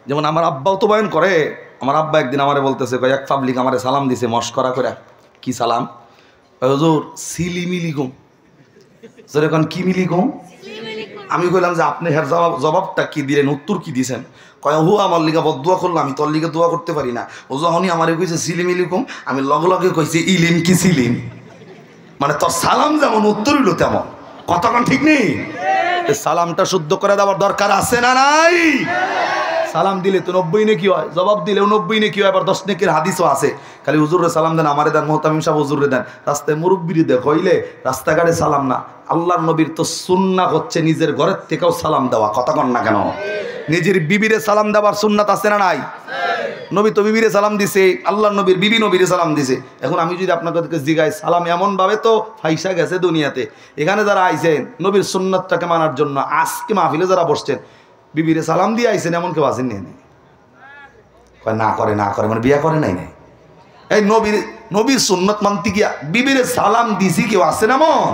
[SPEAKER 1] যেমন আমার আব্বাও তো বয়ান করে। আমার আব্বা একদিন আমারে বলতেছে, এক পাবলিক আমারে সালাম দিছে মস্করা করে। কি সালাম? হুজুর সিলিমিলিকুম। স্যার এখন কি মিলিকুম? আমি কইলাম যে আপনি হ্যাঁ জবাবটা কি দিলেন, উত্তর কি দিয়েছেন? কয় হু আমার লিগা বদুয়া করলাম, আমি তোর লিগে দোয়া করতে পারি না। ও যখনই আমারে কইছে সিলিমিলিকুম, আমি লগে লগে কইছি ইলিম কি সিলিম, মানে তোর সালাম যেমন উত্তর হইল তেমন। কতক্ষণ ঠিক নেই? সালামটা শুদ্ধ করে দেওয়ার দরকার আছে না নাই? সালাম দিলে তো 90 নেকি হয়, জবাব দিলেও 90 নেকি হয়, আবার 10 নেকির হাদিসও আছে। খালি হুজুরে সালাম দেন, আমারে দেন, মোহতামিম সাহেব হুজুরে দেন, রাস্তায় মুরব্বিরে দেখ হইলে রাস্তাঘাটে সালাম না। আল্লাহর নবীর তো সুন্নাত হচ্ছে নিজের ঘরের থেকেও সালাম দেওয়া। কথা কন না কেন? নিজের বিবিরে সালাম দেওয়ার সুন্নাত আছে না নাই? নবী তো বিবিরে সালাম দিছে, আল্লাহর নবীর বিবি নবীরে সালাম দিছে। এখন আমি যদি আপনাদেরকে জিগাই সালাম এমন ভাবে তো ফাইসা গেছে দুনিয়াতে। এখানে যারা আইছেন নবীর সুন্নাতটাকে মানার জন্য, আজকে মাহফিলে যারা বসছেন বিবিরে সালাম দিয়ে আইছেন, এমন কেউ আসেন নেই? না করে না করে মানে বিয়া করে নাই নাই। এই নবীর সুন্নত মানতে গিয়া বিবিরে সালাম দিছি কেউ আসে না? মন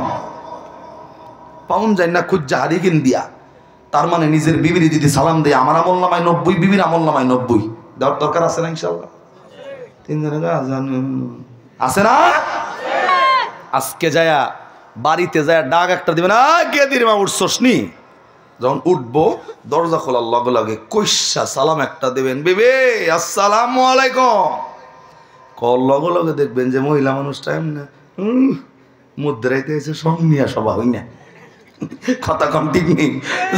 [SPEAKER 1] পাউন যায় না খুঁজা হারি কিন দিয়া। তার মানে নিজের বিবিরে যদি সালাম দেয়, আমার আমল নামায় 90, বিবির আমল নামায় 90। দেওয়ার দরকার আছে না? ইনশাল্লাহ আছে না? আজকে যায়া বাড়িতে যায় ডাক একটা দিবেন, কে দিন মা উঠছস নি? যখন উঠবো দরজা খোলার লগে লগে কইসা সালাম একটা দেবেন, বেবে আসসালামু আলাইকুম। কল লগে লগে দেখবেন যে মহিলা মানুষ টাইম না মুদ্রাইতে এসে সঙ্গিয়া সভা হই না। কথা কম ঠিক নেই,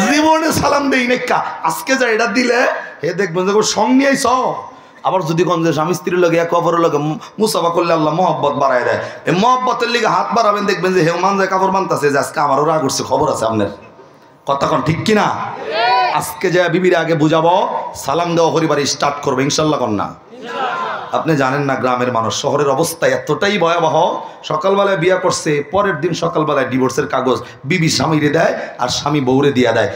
[SPEAKER 1] জীবনে সালাম দেই না। আজকে যা এটা দিলে হে দেখবেন যে সঙ্গিয়াই স। আবার যদি কোন যে স্বামী স্ত্রীর লগে এক অপরের লগে মুসাফা করলে আল্লাহ মহব্বত বাড়ায় দেয়। এই মহব্বতের লিগে হাত বাড়াবেন, দেখবেন যে হেউ মান যায় কাপড় বানতেছে যে আজকে আমারও রাগ উঠছে, খবর আছে আপনার। কতক্ষণ ঠিক কিনা? আজকে যা বিবির আগে বুঝাবো, সালাম দেওয়া পরিবারে স্টার্ট করবে ইনশাল্লাহ কন্যা। আপনি জানেন না গ্রামের মানুষ, শহরের অবস্থা এতটাই ভয়াবহ। সকালবেলায় বিয়া করছে, পরের দিন সকালবেলায় ডিভোর্সের কাগজ বিবি স্বামীরে দেয় আর স্বামী বউরে দিয়া দেয়।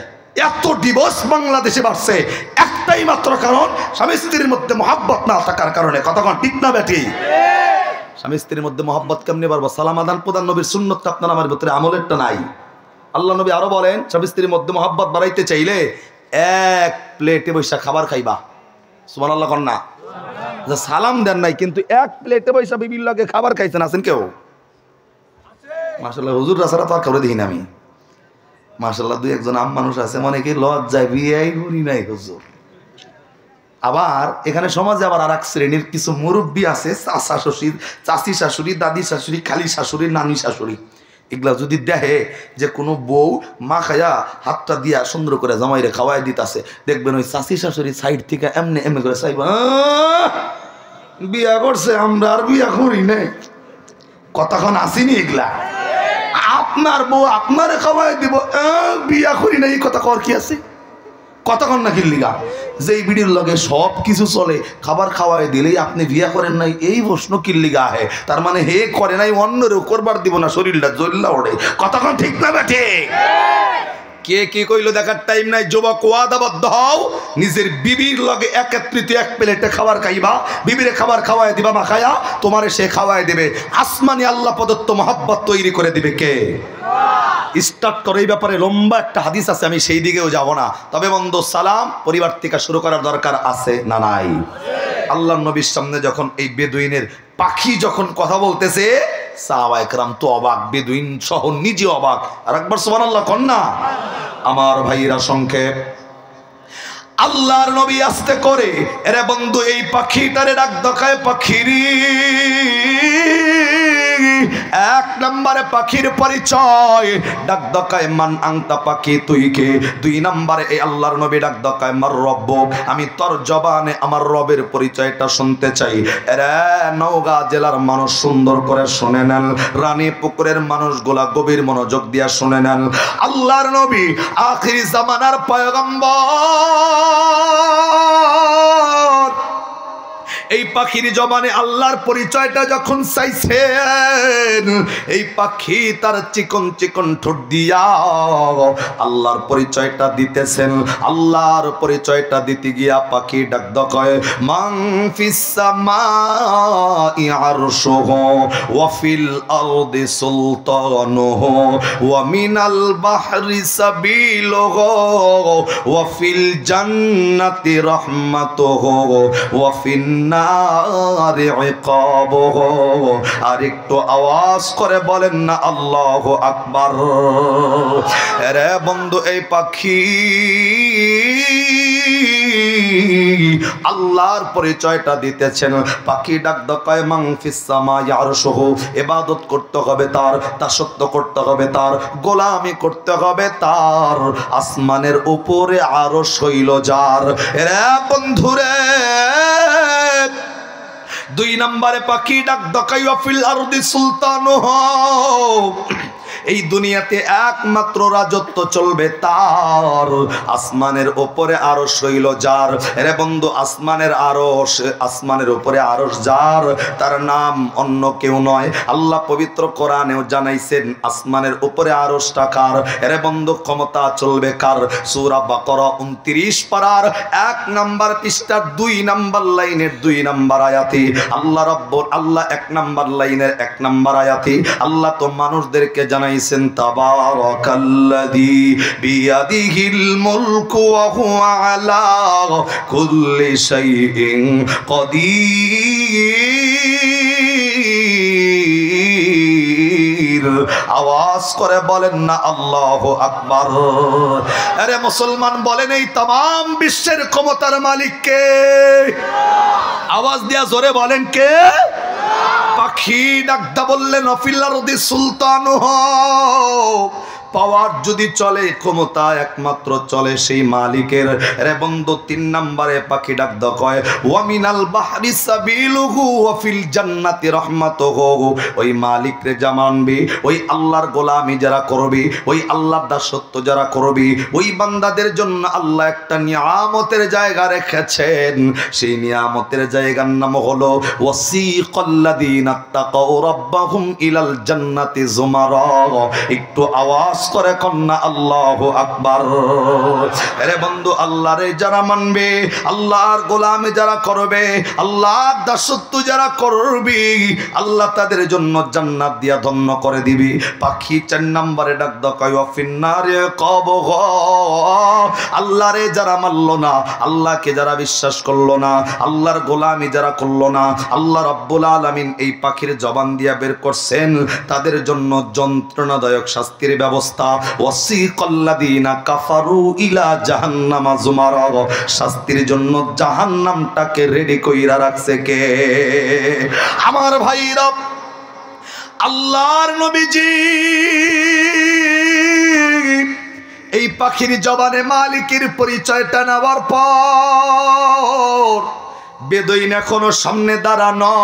[SPEAKER 1] এত ডিভোর্স বাংলাদেশে বাড়ছে একটাই মাত্র কারণ, স্বামী স্ত্রীর মধ্যে মহাব্বত না থাকার কারণে। কতক্ষণ ঠিক না বেটি? স্বামী স্ত্রীর মধ্যে মহাব্বত কেমনে পারবো? সালাম আদান প্রদান নবীর সুন্নতটা আপনার আমার ভিতরে আমলেরটা নাই। আল্লাহ নবী আরো বলেন, স্বামী স্ত্রীর মধ্যে মহাব্বত বাড়াইতে চাইলে এক প্লেটে বৈশা খাবার খাইবা। সুবহানাল্লাহ কন্যা। সালাম দেন নাই কিন্তু এক প্লেটে বৈশা বিবির লগে খাবার খাইছেন, আছেন কেউ? মাশাআল্লাহ হুজুর রাসারা তো আর কাউরে দেখি না আমি। মাশাআল্লাহ দুই একজন আম মানুষ আছে, মনে কি লজ্জায় বিয়াই করি নাই হুজুর। আবার এখানে সমাজে আবার আর এক শ্রেণীর কিছু মুরব্বী আছে, চাচা শ্বশুর, চাচি শাশুড়ি, দাদি শাশুড়ি, খালি শাশুড়ি, নানি শাশুড়ি। এগুলা যদি দেখে যে কোনো বউ মা খায়া হাতটা দিয়া সুন্দর করে জামাইরে খাওয়াই দিতেছে, দেখবেন ওই চাচি শাশুড়ি সাইড থেকে এমনি এমনি করে চাইবা, বিয়া করছে আমরা আর বিয়া করি নাই। কতক্ষণ আসিনি এগুলা? আপনার বউ আপনারে খাওয়াই দিব, বিয়া করি নাই, কথা কর কি আছে? কতক্ষণ না কিল্লিগা যে বিড়ির লগে সব কিছু চলে, খাবার খাওয়াই দিলেই আপনি বিয়া করেন নাই, এই প্রশ্ন কিল্লিগা আহে। তার মানে হে করে নাই, অন্যরেও করবার দিব না, শরীরটা জ্বললা ওড়ে। কতক্ষণ ঠিক না বেঠে? কে কি কইলো দেখার টাইম নাই। যুবক ওয়াদাবদ্ধ হও, নিজের বিবির লগে একত্রিত এক প্লেটে খাবার খাইবা, বিবিরে খাবার খাওয়াই দিবা, মা খায়া তোমারে সে খাওয়াই দেবে। আসমানি আল্লাহ প্রদত্ত মহব্বত তৈরি করে দিবে কে? স্টার্ট করে। এই ব্যাপারে লম্বা একটা হাদিস আছে, আমি সেই দিকেও যাব না। তবে বন্ধু সালাম পরিবার থেকে শুরু করার দরকার আছে না নাই? আল্লাহর নবীর সামনে যখন এই বেদুইনের পাখি যখন কথা বলতেছে, সাহাবায়ে কেরাম তো অবাক, বেদুইন সহ নিজে অবাক। আর একবার সুবহানাল্লাহ কন্যা। আমার ভাইরা সংক্ষেপ, আল্লাহর নবী আস্তে করে, এরে বন্ধু এই পাখিটারে ডাক দেখায়, পাখিরি এক নম্বরে পাখির পরিচয়, ডাক দকায় মান আংতা, পাখি তুই কে। দুই নম্বরে এই আল্লাহর নবী ডাক দকায় মার রব্বুক, আমি তোর জবানে আমার রবের পরিচয়টা শুনতে চাই। এরে নওগাঁ জেলার মানুষ সুন্দর করে শুনে নেন, রানীপুকুরের মানুষগুলা গভীর মনোযোগ দিয়া শুনে নেন। আল্লাহর নবী আখির জামানার পয়গম্বর, এই পাখির জবানে আল্লাহর পরিচয়টা যখন চাইছেন, এই পাখি তার চিকন চিকন ঠোঁট দিয়া আল্লাহর পরিচয়টা দিতেছেন। আল্লাহর পরিচয়টা দিতে গিয়া পাখি ডাক দকায় মান ফিস সামাই আরশুহু ওয়া ফিল আরদি সুলতানুহু ওয়া মিনাল বাহরি সাবিলুহু ওয়া ফিল জান্নাতি রাহমাতুহু ওয়া ফিন নারি ইকাবুহু। আর একটু আওয়াজ করে বলেন না আল্লাহু আকবার। রে বন্ধু, এই পাখি আল্লাহর পরিচয়টা দিতেছেন। পাখি ডাক দকায় মান ফিস সামাই আরশুহু, ইবাদত করতে হবে তার, দাসত্ব করতে হবে তার, গোলামি করতে হবে তার। আসমানের উপরে আরশ হইল যার। রে বন্ধুরে, দুই নম্বরে পাখি ডাক দকায় ওয়া ফিল আরদি সুলতানুহু, এই দুনিয়াতে একমাত্র রাজত্ব চলবে তার, আসমানের উপরে আরশ হইল যার। রে বন্ধু, আসমানের আরশ, আসমানের উপরে আরশ যার, তার নাম অন্য কেউ নয়। আল্লাহ পবিত্র কোরআনেও জানাইছেন আসমানের উপরে আরশটা কার। রে বন্ধু, ক্ষমতা চলবে কার? সূরা বাকারা 29 পারার 1 নাম্বার পৃষ্ঠার 2 নাম্বার লাইনের 2 নাম্বার আয়াতে আল্লাহ রব্বুল আল্লাহ 1 নাম্বার লাইনের 1 নাম্বার আয়াতে আল্লাহ তো মানুষদেরকে জানাইছেন তাবারাকাল্লাযী বিয়াদিহিল মুলকু ওয়া হুয়া আলা কুল্লি শাইইন কাদির। আওয়াজ করে বলেন না আল্লাহু আকবার। আরে মুসলমান বলেন, এই तमाम বিশ্বের ক্ষমতার মালিক কে? আওয়াজ দিয়া জোরে বলেন কে? পাখি ডাকদা বললেন অফিল আরদি সুলতানুহু, পাওয়ার যদি চলে, ক্ষমতা একমাত্র চলে সেই মালিকের। রে বন্ধু, 3 নম্বরে পাখি ডাকদা কয় ওয়া মিনাল বাহরি সাবিলুহু ওয়া ফিল জান্নাতি রাহমাতুহু, ওই মালিক রে যা মানবি, ওই আল্লাহর গোলামি যারা করবি, ওই আল্লাহর দাসত্ব যারা করবি, ওই বান্দাদের জন্য আল্লাহ একটা নিয়ামতের জায়গা রেখেছেন। সেই নিয়ামতের জায়গার নাম হলো ওয়াসিকাল্লাযীনা তাকাউ রাব্বাহুম ইলাল জান্নাতি যুমারা। একটু আওয়াজ করে কন্যা আল্লাহু আকবার। আরে বন্ধু, আল্লাহরে যারা মানবে, আল্লাহর গোলামি যারা করবে, আল্লাহর দাসত্ব যারা করবে, আল্লাহ তাদের জন্য জান্নাত দিয়া ধন্য করে দিবি। পাখি 4 নম্বরে ডাক দকায় ওয়া ফিন্নারে কাবুহু, আল্লাহরে যারা মানলো না, আল্লাহকে যারা বিশ্বাস করলো না, আল্লাহর গোলামি যারা করলো না, আল্লাহ রাব্বুল আলামিন এই পাখির জবান দিয়া বের করছেন তাদের জন্য যন্ত্রণাদায়ক শাস্তির ব্যবস্থা। ওয়াসিকাল্লাযীনা কাফারু ইলা জাহান্নামা যুমারা, শাস্তির জন্য জাহান্নামটাকে রেডি কইরা রাখছে কে? আমার ভাইরা, আল্লাহর নবীজি এই পাখির জবানে মালিকের পরিচয়টা নেওয়ার পর বেদুইন এখনো সামনে দাঁড়ানো।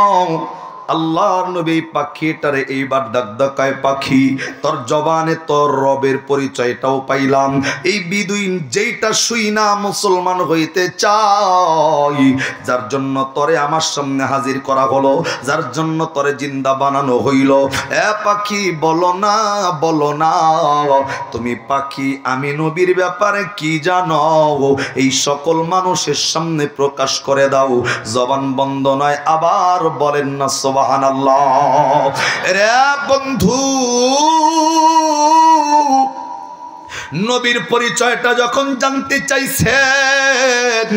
[SPEAKER 1] আল্লাহর নবী পাখিটারে এইবার ডাক দকায় পাখি, তোর জবানে তোর রবের পরিচয়টাও পাইলাম। এই বিদুইন যেইটা শুই না মুসলমান হইতে চাই, যার জন্য তরে আমার সামনে হাজির করা হলো, যার জন্য তরে জিন্দা বানানো হইল, এ পাখি বলো না, বলো না তুমি পাখি আমি নবীর ব্যাপারে কি জানো? এই সকল মানুষের সামনে প্রকাশ করে দাও। জবান বন্ধ নয়, আবার বলেন না সুবহানাল্লাহ। রে বন্ধু, নবীর পরিচয়টা যখন জানতে চাইছেন,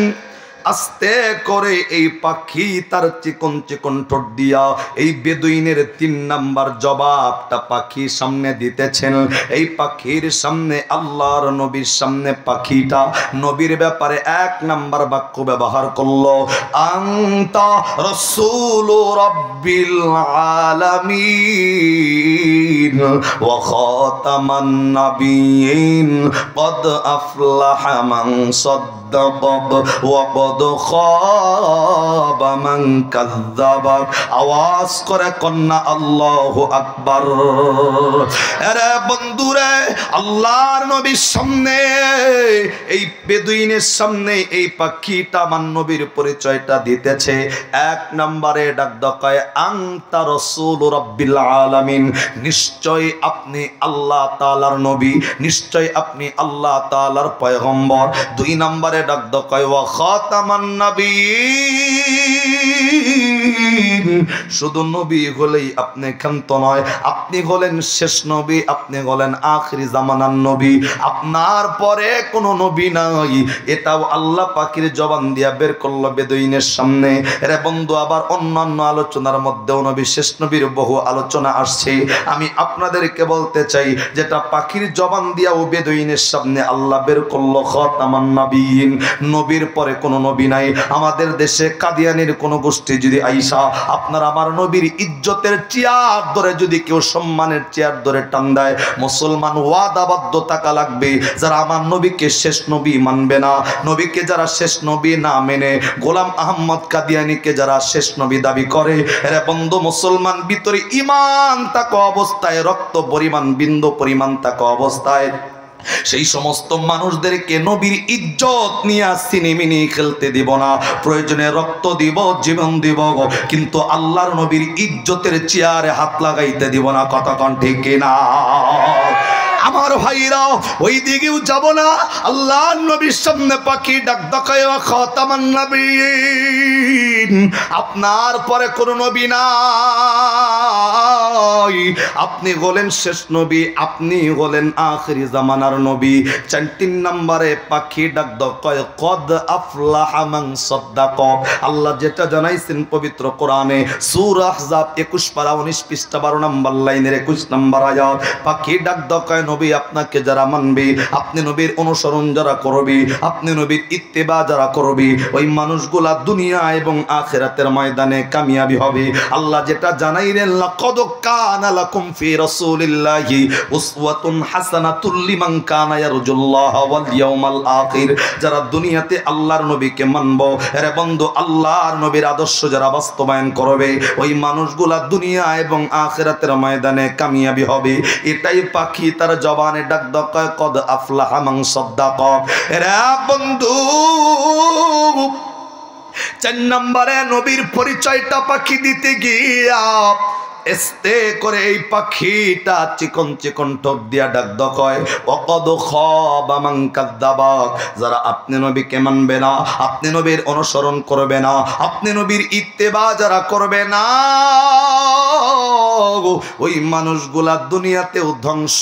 [SPEAKER 1] আস্তে করে এই পাখি তার চিকন চিকন ঠোঁট দিয়া এই বেদুইনের 3 নাম্বার জবাবটা পাখির সামনে দিতেছেন। এই পাখির সামনে আল্লাহর নবীর সামনে পাখিটা নবীর ব্যাপারে 1 নাম্বার বাক্য ব্যবহার করলো, আনতা রাসূলু রাব্বিল আলামিন ওয়া খাতামান নাবিয়িন কদ আফলাহা মান সাদ্দাক ওয়া কদ খাবা মান কাযযাবাক। আওয়াজ করে কন্যা আল্লাহু আকবার। আরে বন্ধুরে, আল্লাহর নবীর সামনে এই বেদুইনের সামনে এই পাখিটা আমার নবীর পরিচয়টা দিতেছে। 1 নম্বরে ডাক দকায় আনতা রাসূল রাব্বিল আলামিন, নিশ্চয় আপনি আল্লাহ তাআলার নবী, নিশ্চয় আপনি আল্লাহ তাআলার পয়গম্বর। 2 নম্বরে ডাক দকায় ওয়া খাতামান নাবিয়িন, শুধু নবী হলেই আপনি ক্ষান্ত নয়, আপনি হলেন শেষ নবী, আপনি হলেন আখিরি জামানার নবী, আপনার পরে কোনো নবী নাই। এটাও আল্লাহ পাকের জবান দিয়া বের করলো বেদুইনের সামনে। রে বন্ধু, আবার অন্যান্য আলোচনার মধ্যেও নবী শেষ নবীর বহু আলোচনা আসছে। আমি আপনাদেরকে বলতে চাই, যেটা পাখির জবান দিয়া ও বেদুইনের সামনে আল্লাহ বের করলো খাতামান নাবিয়িন, নবীর পরে কোনো নবী নাই। আমাদের দেশে কাদিয়ানির কোনো গোষ্ঠী যদি আইসা আপনার আমার নবীর ইজ্জতের চেয়ার ধরে যদি কেউ সম্মানের চেয়ার ধরে টান দেয়, মুসলমান ওয়াদাবদ্ধ থাকা লাগবে, যারা আমার নবীকে শেষ নবী মানবে না, নবীকে যারা শেষ নবী না মেনে গোলাম আহমদ কাদিয়ানিকে যারা শেষ নবী দাবি করে, এর বন্ধু মুসলমান ভিতরে ঈমান থাকা অবস্থায়, রক্ত পরিমাণ বিন্দু পরিমাণ থাকা অবস্থায় সেই সমস্ত মানুষদেরকে নবীর ইজ্জত নিয়ে সিনেমিনি খেলতে দিব না। প্রয়োজনে রক্ত দিব, জীবন দিব, কিন্তু আল্লাহর নবীর ইজ্জতের চেয়ারে হাত লাগাইতে দিব না। কতক্ষণ ঠিক কিনা আমার ভাইরা? ওই দিকেও যাব না। আল্লাহর নবীর সামনে পাখি ডাক দকায় খাতামান নবিয়্যিন, আপনার পরে কোনো নবী নাই, আপনি হলেন শেষ নবী, আপনি হলেন আখিরি জামানার নবী। 3 নম্বরে পাখি ডাক দকায় কদ আফলাহা মান সাদ্দাক। আল্লাহ যেটা জানাইছেন পবিত্র কোরআনে সূরা আহজাব 21 পারা 19 পৃষ্ঠা 12 নম্বর লাইনের 21 নম্বর আয়াত, পাখি ডাক দকায় নবী আপনাকে যারা মানবে, আপনি নবীর অনুসরণ যারা করবে, আপনি নবীর ইত্তেবা যারা করবে, ওই মানুষগুলা দুনিয়া এবং আখিরাতের ময়দানে কামিয়াবি হবে। আল্লাহ যেটা জানাইলেন লাকাদ কানা লাকুম ফি রাসূলিল্লাহি উসওয়াতুন হাসানাতুল লিমান কানা ইয়ারজুল্লাহ ওয়াল ইয়াউমাল আখির, যারা দুনিয়াতে আল্লাহর নবীকে মানবো, আরে বন্ধু আল্লাহর নবীর আদর্শ যারা বাস্তবায়ন করবে, ওই মানুষগুলা দুনিয়া এবং আখিরাতের ময়দানে কামিয়াবি হবে। এটাই পাখি তার জবানে ডাক দকায় কদ আফলাহা মান সাদ্দাক। এরা বন্ধু 4 নম্বরে নবীর পরিচয়টা পাখি দিতে গিয়া এস্তে করে এই পাখিটা চিকন চিকন ঠোঁট দিয়া ডাক দকায় ওয়াকাদ খাবা মান কাযযাবাক, যারা আপনি নবীকে মানবে না, আপনি নবীর অনুসরণ করবে না, আপনি নবীর ইত্তেবা যারা করবে না, ওই মানুষগুলা দুনিয়াতেও ধ্বংস,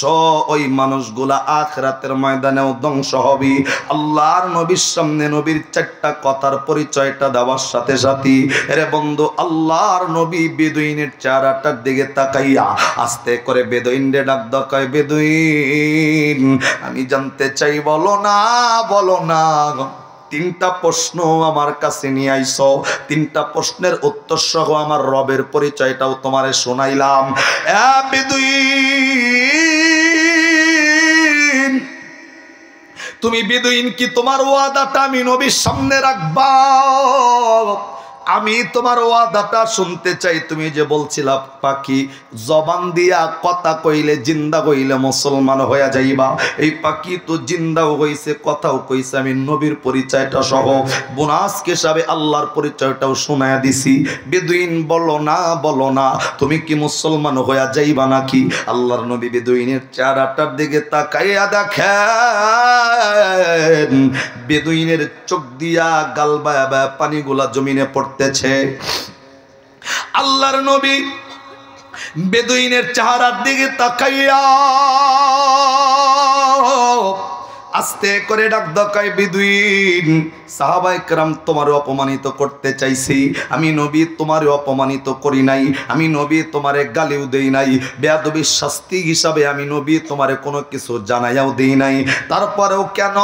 [SPEAKER 1] ওই মানুষগুলা আখিরাতের ময়দানেও ধ্বংস হবে। আল্লাহর নবীর সামনে নবীর 4টা কথার পরিচয়টা দেওয়ার সাথে সাথে রে বন্ধু আল্লাহর নবী বেদুইনের চেহারাটার দিকে তাকাইয়া আস্তে করে বেদুইনরে ডাক দকায়, বেদুইন আমি জানতে চাই, বলো না বলো না। 3টা প্রশ্ন আমার কাছে নিয়ে আইছো, 3টা প্রশ্নের উত্তর সহ আমার রবের পরিচয়টাও তোমারে শোনাইলাম। এ বেদুইন, তুমি বেদুইন কি তোমার ওয়াদাটা আমি নবীর সামনে রাখবা? আমি তোমার ওয়াদাটা শুনতে চাই। তুমি যে বলছিলা পাখি জবান দিয়া কথা কইলে জিন্দা কইলে মুসলমান হয়ে যাইবা, এই পাখি তো জিন্দাও হইছে, কথাও কইছে। আমি নবীর পরিচয়টা সহ বোনাস হিসাবে আল্লাহর পরিচয়টাও শোনায়া দিছি। বেদুইন বলো না বলো না, তুমি কি মুসলমান হয়ে যাইবা নাকি? আল্লাহর নবী বেদুইনের চেহারাটার দিকে তাকাইয়া দেখেন বেদুইনের চোখ দিয়া গাল বায়া বায়া পানিগুলা জমিনে পড়তেছে। আল্লাহর নবী বেদুইনের চেহারার দিকে তাকাইয়া আস্তে করে ডাক দকায় বেদুইন, সাহাবায়ে কেরাম তোমারে অপমানিত করতে চাইছি, আমি নবী তোমারে অপমানিত করি নাই, আমি নবী তোমারে গালিও দেই নাই, বেয়াদবির শাস্তি হিসাবে আমি নবী তোমারে কোনো কিছু জানাইয়াও দেই নাই, তারপরেও কেন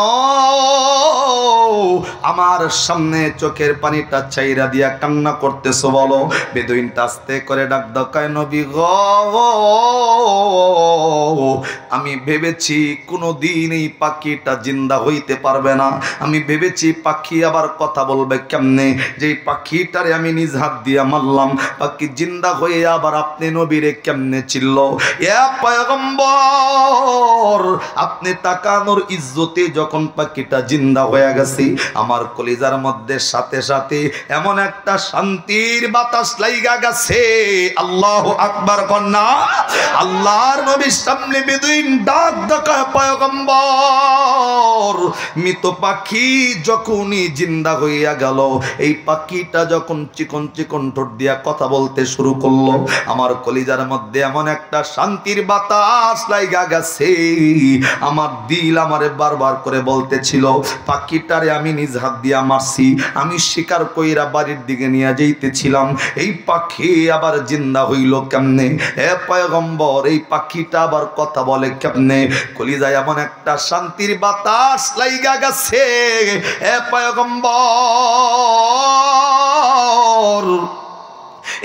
[SPEAKER 1] আমার সামনে চোখের পানিটা চাইরা দিয়া কান্না করতেছো বলো? বেদুইনটা আস্তে করে ডাক দকায় নবী গো, আমি ভেবেছি কোনোদিন এই পাখিটা জিন্দা হইতে পারবে না, আমি ভেবেছি পাখি আবার কথা বলবে কেমনে, যেই পাখিটারে আমি নিজ হাত দিয়া মারলাম, পাখি জিন্দা হয়ে আবার আপনি নবীরে কেমনে চিল্ল? এ পয়গম্বর, আপনি তাকানোর ইজ্জতে যখন পাখিটা জিন্দা হয়ে গেছে, আমার কলিজার মধ্যে সাথে সাথে এমন একটা শান্তির বাতাস লাইগা গেছে। আল্লাহু আকবার কন্যা। আল্লাহর নবীর সামনে বেদুইন ডাক ডাকা, পয়গম্বর মৃত পাখি যখনই জিন্দা হইয়া গেল, এই পাখিটা যখন চিকন চিকন ঠোঁট দিয়া কথা বলতে শুরু করলো, আমার কলিজার মধ্যে এমন একটা শান্তির বাতাস লাইগা গেছে, আমার দিল আমারে বারবার করে বলতেছিল পাখিটারে আমি নিজ হাত দিয়া মারছি, আমি শিকার কইরা বাড়ির দিকে নিয়ে যাইতেছিলাম, এই পাখি আবার জিন্দা হইল কেমনে? এ পয়গম্বর, এই পাখিটা আবার কথা বলে কেমনে? কলিজায় এমন একটা শান্তির বাতাস লাইগা গেছে। এ পয়গম্বর,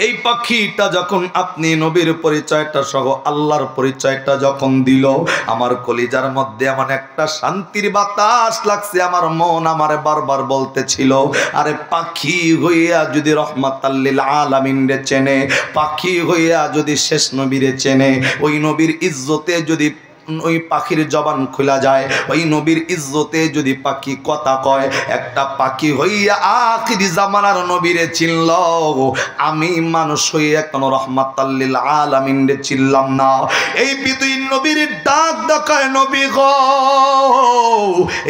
[SPEAKER 1] এই পাখিটা যখন আপনি নবীর পরিচয়টা সহ আল্লাহর পরিচয়টা যখন দিল, আমার কলিজার মধ্যে এমন একটা শান্তির বাতাস লাগছে, আমার মন আমারে বারবার বলতেছিল আরে পাখি হইয়া যদি রহমাতাল লিল আলামিন রে চেনে, পাখি হইয়া যদি শেষ নবীরে চেনে, ওই নবীর ইজ্জতে যদি ওই পাখির জবান খোলা যায়, ওই নবীর ইজ্জতে যদি পাখি কথা কয়, একটা পাখি হইয়া আখিরি জামানার নবীরে চিনল, আমি মানুষ হইয়া কোন রহমাতাল লিল আলামিন রে চিনলাম না। এই বেদুইন নবীর ডাক ডাকায় নবী গো,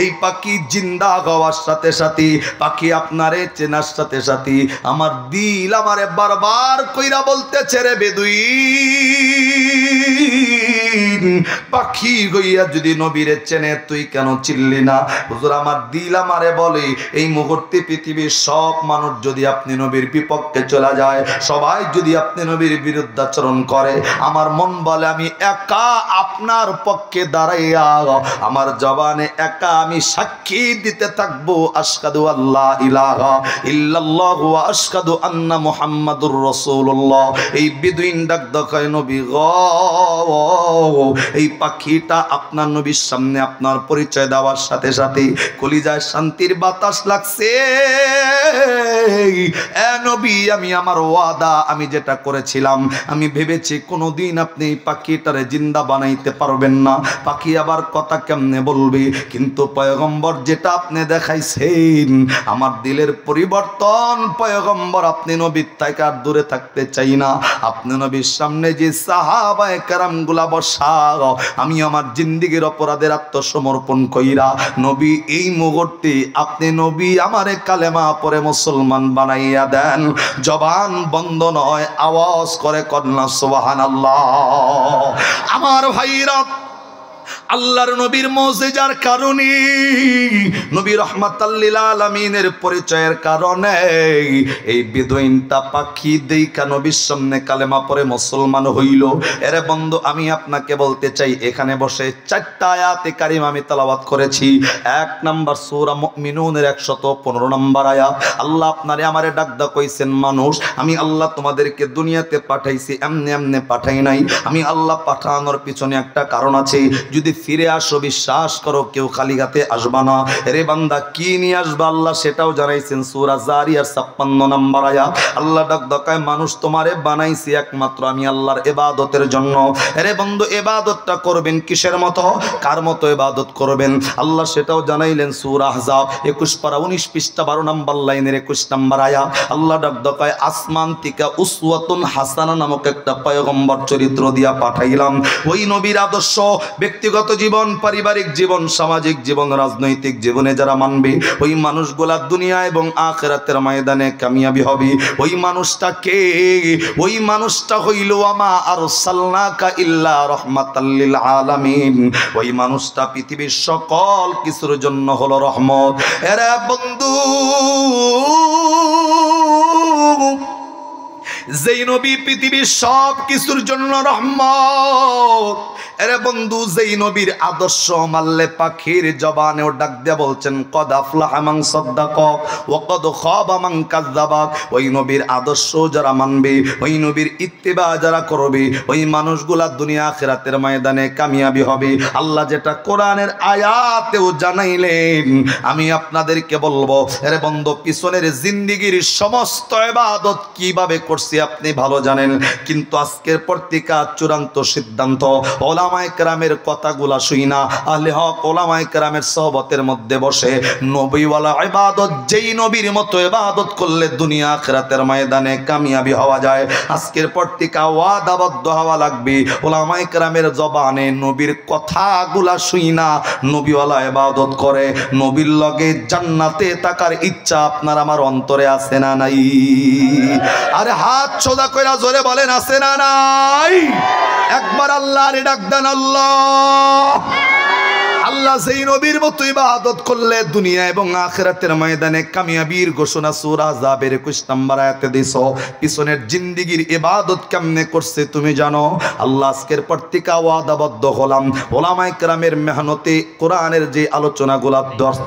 [SPEAKER 1] এই পাখি জিন্দা হওয়ার সাথে সাথে, পাখি আপনারে চেনার সাথে সাথে আমার দিল আমারে বারবার কইরা বলতেছে রে বেদুইন, পাখি হইয়া যদি নবীরে চেনে তুই কেন চিনলি না? হুজুর, আমার দিল আমারে বলে এই মুহূর্তে পৃথিবীর সব মানুষ যদি আপনি নবীর বিপক্ষে চলে যায়, সবাই যদি আপনি নবীর বিরুদ্ধাচরণ করে, আমার মন বলে আমি একা আপনার পক্ষে দাঁড়াইয়া আমার জবানে একা আমি সাক্ষী দিতে থাকবো আশহাদু আল্লা ইলাহা ইল্লাল্লাহু ওয়া আশহাদু আন্না মুহাম্মাদুর রাসূলুল্লাহ। এই বেদুইন ডাক দেখায় নবী গো, এই পাখিটা আপনার নবীর সামনে আপনার পরিচয় দেওয়ার সাথে সাথে কলিজায় শান্তির বাতাস লাগছে। এ নবী, আমি আমার ওয়াদা, আমি যেটা করেছিলাম, আমি ভেবেছি কোনোদিন আপনি এই পাখিটারে জিন্দা বানাইতে পারবেন না, পাখি আবার কথা কেমনে বলবে, কিন্তু পয়গম্বর যেটা আপনি দেখাইছেন আমার দিলের পরিবর্তন। পয়গম্বর, আপনি নবীর থেকে আর দূরে থাকতে চাই না, আপনি নবীর সামনে যে সাহাবায়ে কেরামগুলা বসা, আমি আমার জিন্দেগীর অপরাধের আত্মসমর্পণ কইরা নবী এই মুহূর্তে আপনি নবী আমারে কালেমা পড়ে মুসলমান বানাইয়া দেন। জবান বন্ধ নয়, আওয়াজ করে কন্যা সুবহানাল্লাহ। আমার ভাইরা, আল্লাহর নবীর মুজিজার কারণে, নবী রাহমাতাল লিল আলামিনের পরিচয়ের কারণে এই বেদুইনটা পাখি দেইখা নবীর সামনে কালেমা পড়ে মুসলমান হইল। এরে বন্ধু, আমি আপনাকে বলতে চাই, এখানে বসে 4টা আয়াতে কারিমা আমি তেলাওয়াত করেছি। 1 নাম্বার সূরা মুমিনুনের 115 নম্বর আয়াত। আল্লাহ আপনারে আমারে ডাকদা কইছেন মানুষ, আমি আল্লাহ তোমাদেরকে দুনিয়াতে পাঠাইছি, এমনি এমনি পাঠাই নাই, আমি আল্লাহ পাঠানোর পিছনে একটা কারণ আছে, যদি ফিরে আসো বিশ্বাস করো কেউ খালি হাতে আসবা না। রে বান্দা, কি নিয়ে আসবা আল্লাহ সেটাও জানাইছেন সূরা জারিয়ার 56 নম্বর আয়াত। আল্লাহ ডাক দেখায় মানুষ তোমারে বানাইছি একমাত্র আমি আল্লাহর ইবাদতের জন্য। রে বন্ধু, ইবাদতটা করবেন কিসের মতো, কার মতো ইবাদত করবেন আল্লাহ সেটাও জানাইলেন সূরা আহজাব 21 পারা 19 পৃষ্ঠা 12 নম্বর লাইনের 21 নম্বর আয়াত। আল্লাহ ডাক দেখায় আসমান থেকে উসওয়াতুন হাসানা নামক একটা পয়গম্বর চরিত্র দিয়া পাঠাইলাম। ওই নবীর আদর্শ ব্যক্তিগত জীবন, পারিবারিক জীবন, সামাজিক জীবন, রাজনৈতিক জীবনে জমিনে যারা মানবে ওই মানুষগুলা দুনিয়া এবং আখিরাতের ময়দানে কামিয়াবি হবে। ওই মানুষটা কে? ওই মানুষটা হইল ওয়ামা আরসালনাকা ইল্লা রাহমাতাল লিল আলামিন। ওই মানুষটা পৃথিবীর সকল কিছুর জন্য হলো রহমত। এরে বন্ধু, যেই নবী পৃথিবীর সব কিছুর জন্য রহমত, এরে বন্ধু যেই নবীর আদর্শ মানলে পাখির জবানেও ডাক দিয়ে বলছেন কদ আফলাহা মান সাদ্দাকা ওয়া কদ খাবা মান কাযাবা। ওই নবীর আদর্শ যারা মানবে, ওই নবীর ইত্তিবা যারা করবে, ওই মানুষগুলা দুনিয়া আখিরাতের ময়দানে কামিয়াবি হবে। আল্লাহ যেটা কোরআনের আয়াতেও জানাইলেন, আমি আপনাদেরকে বলবো এরে বন্ধু, পিছনের জিন্দেগির সমস্ত ইবাদত কিভাবে করছি আপনি ভালো জানেন, কিন্তু আজকের পর থেকে চূড়ান্ত সিদ্ধান্ত ওলামায়ে কেরামের কথাগুলা শুইনা আহলে হক ওলামায়ে কেরামের সোহবতের মধ্যে বসে নবীওয়ালা ইবাদত, যেই নবীর মতো ইবাদত করলে দুনিয়া আখিরাতের ময়দানে কামিয়াবি হওয়া যায়, আজকের পর থেকে ওয়াদাবদ্ধ হওয়া লাগবে। ওলামায়ে কেরামের জবানে নবীর কথাগুলা শুইনা নবীওয়ালা ইবাদত করে নবীর লগে জান্নাতে থাকার ইচ্ছা আপনার আমার অন্তরে আছে না নাই? আরে হাত সোজা কইরা জোরে বলেন আছে না নাই? একবার আল্লাহরে ডাক দেন, আল্লাহ। আল্লাহ যেই নবীর মতো ইবাদত করলে দুনিয়া এবং আখিরাতের ময়দানে কামিয়াবির ঘোষণা সূরা আযাবের 21 নম্বর আয়াতে দিছো। পিছনের জিন্দেগির ইবাদত কেমনে করছে তুমি জানো? আল্লাহ আজকের পর থেকে ওয়াদাবদ্ধ হলাম, ওলামায়ে কেরামের মেহনতে কোরআনের যে আলোচনাগুলা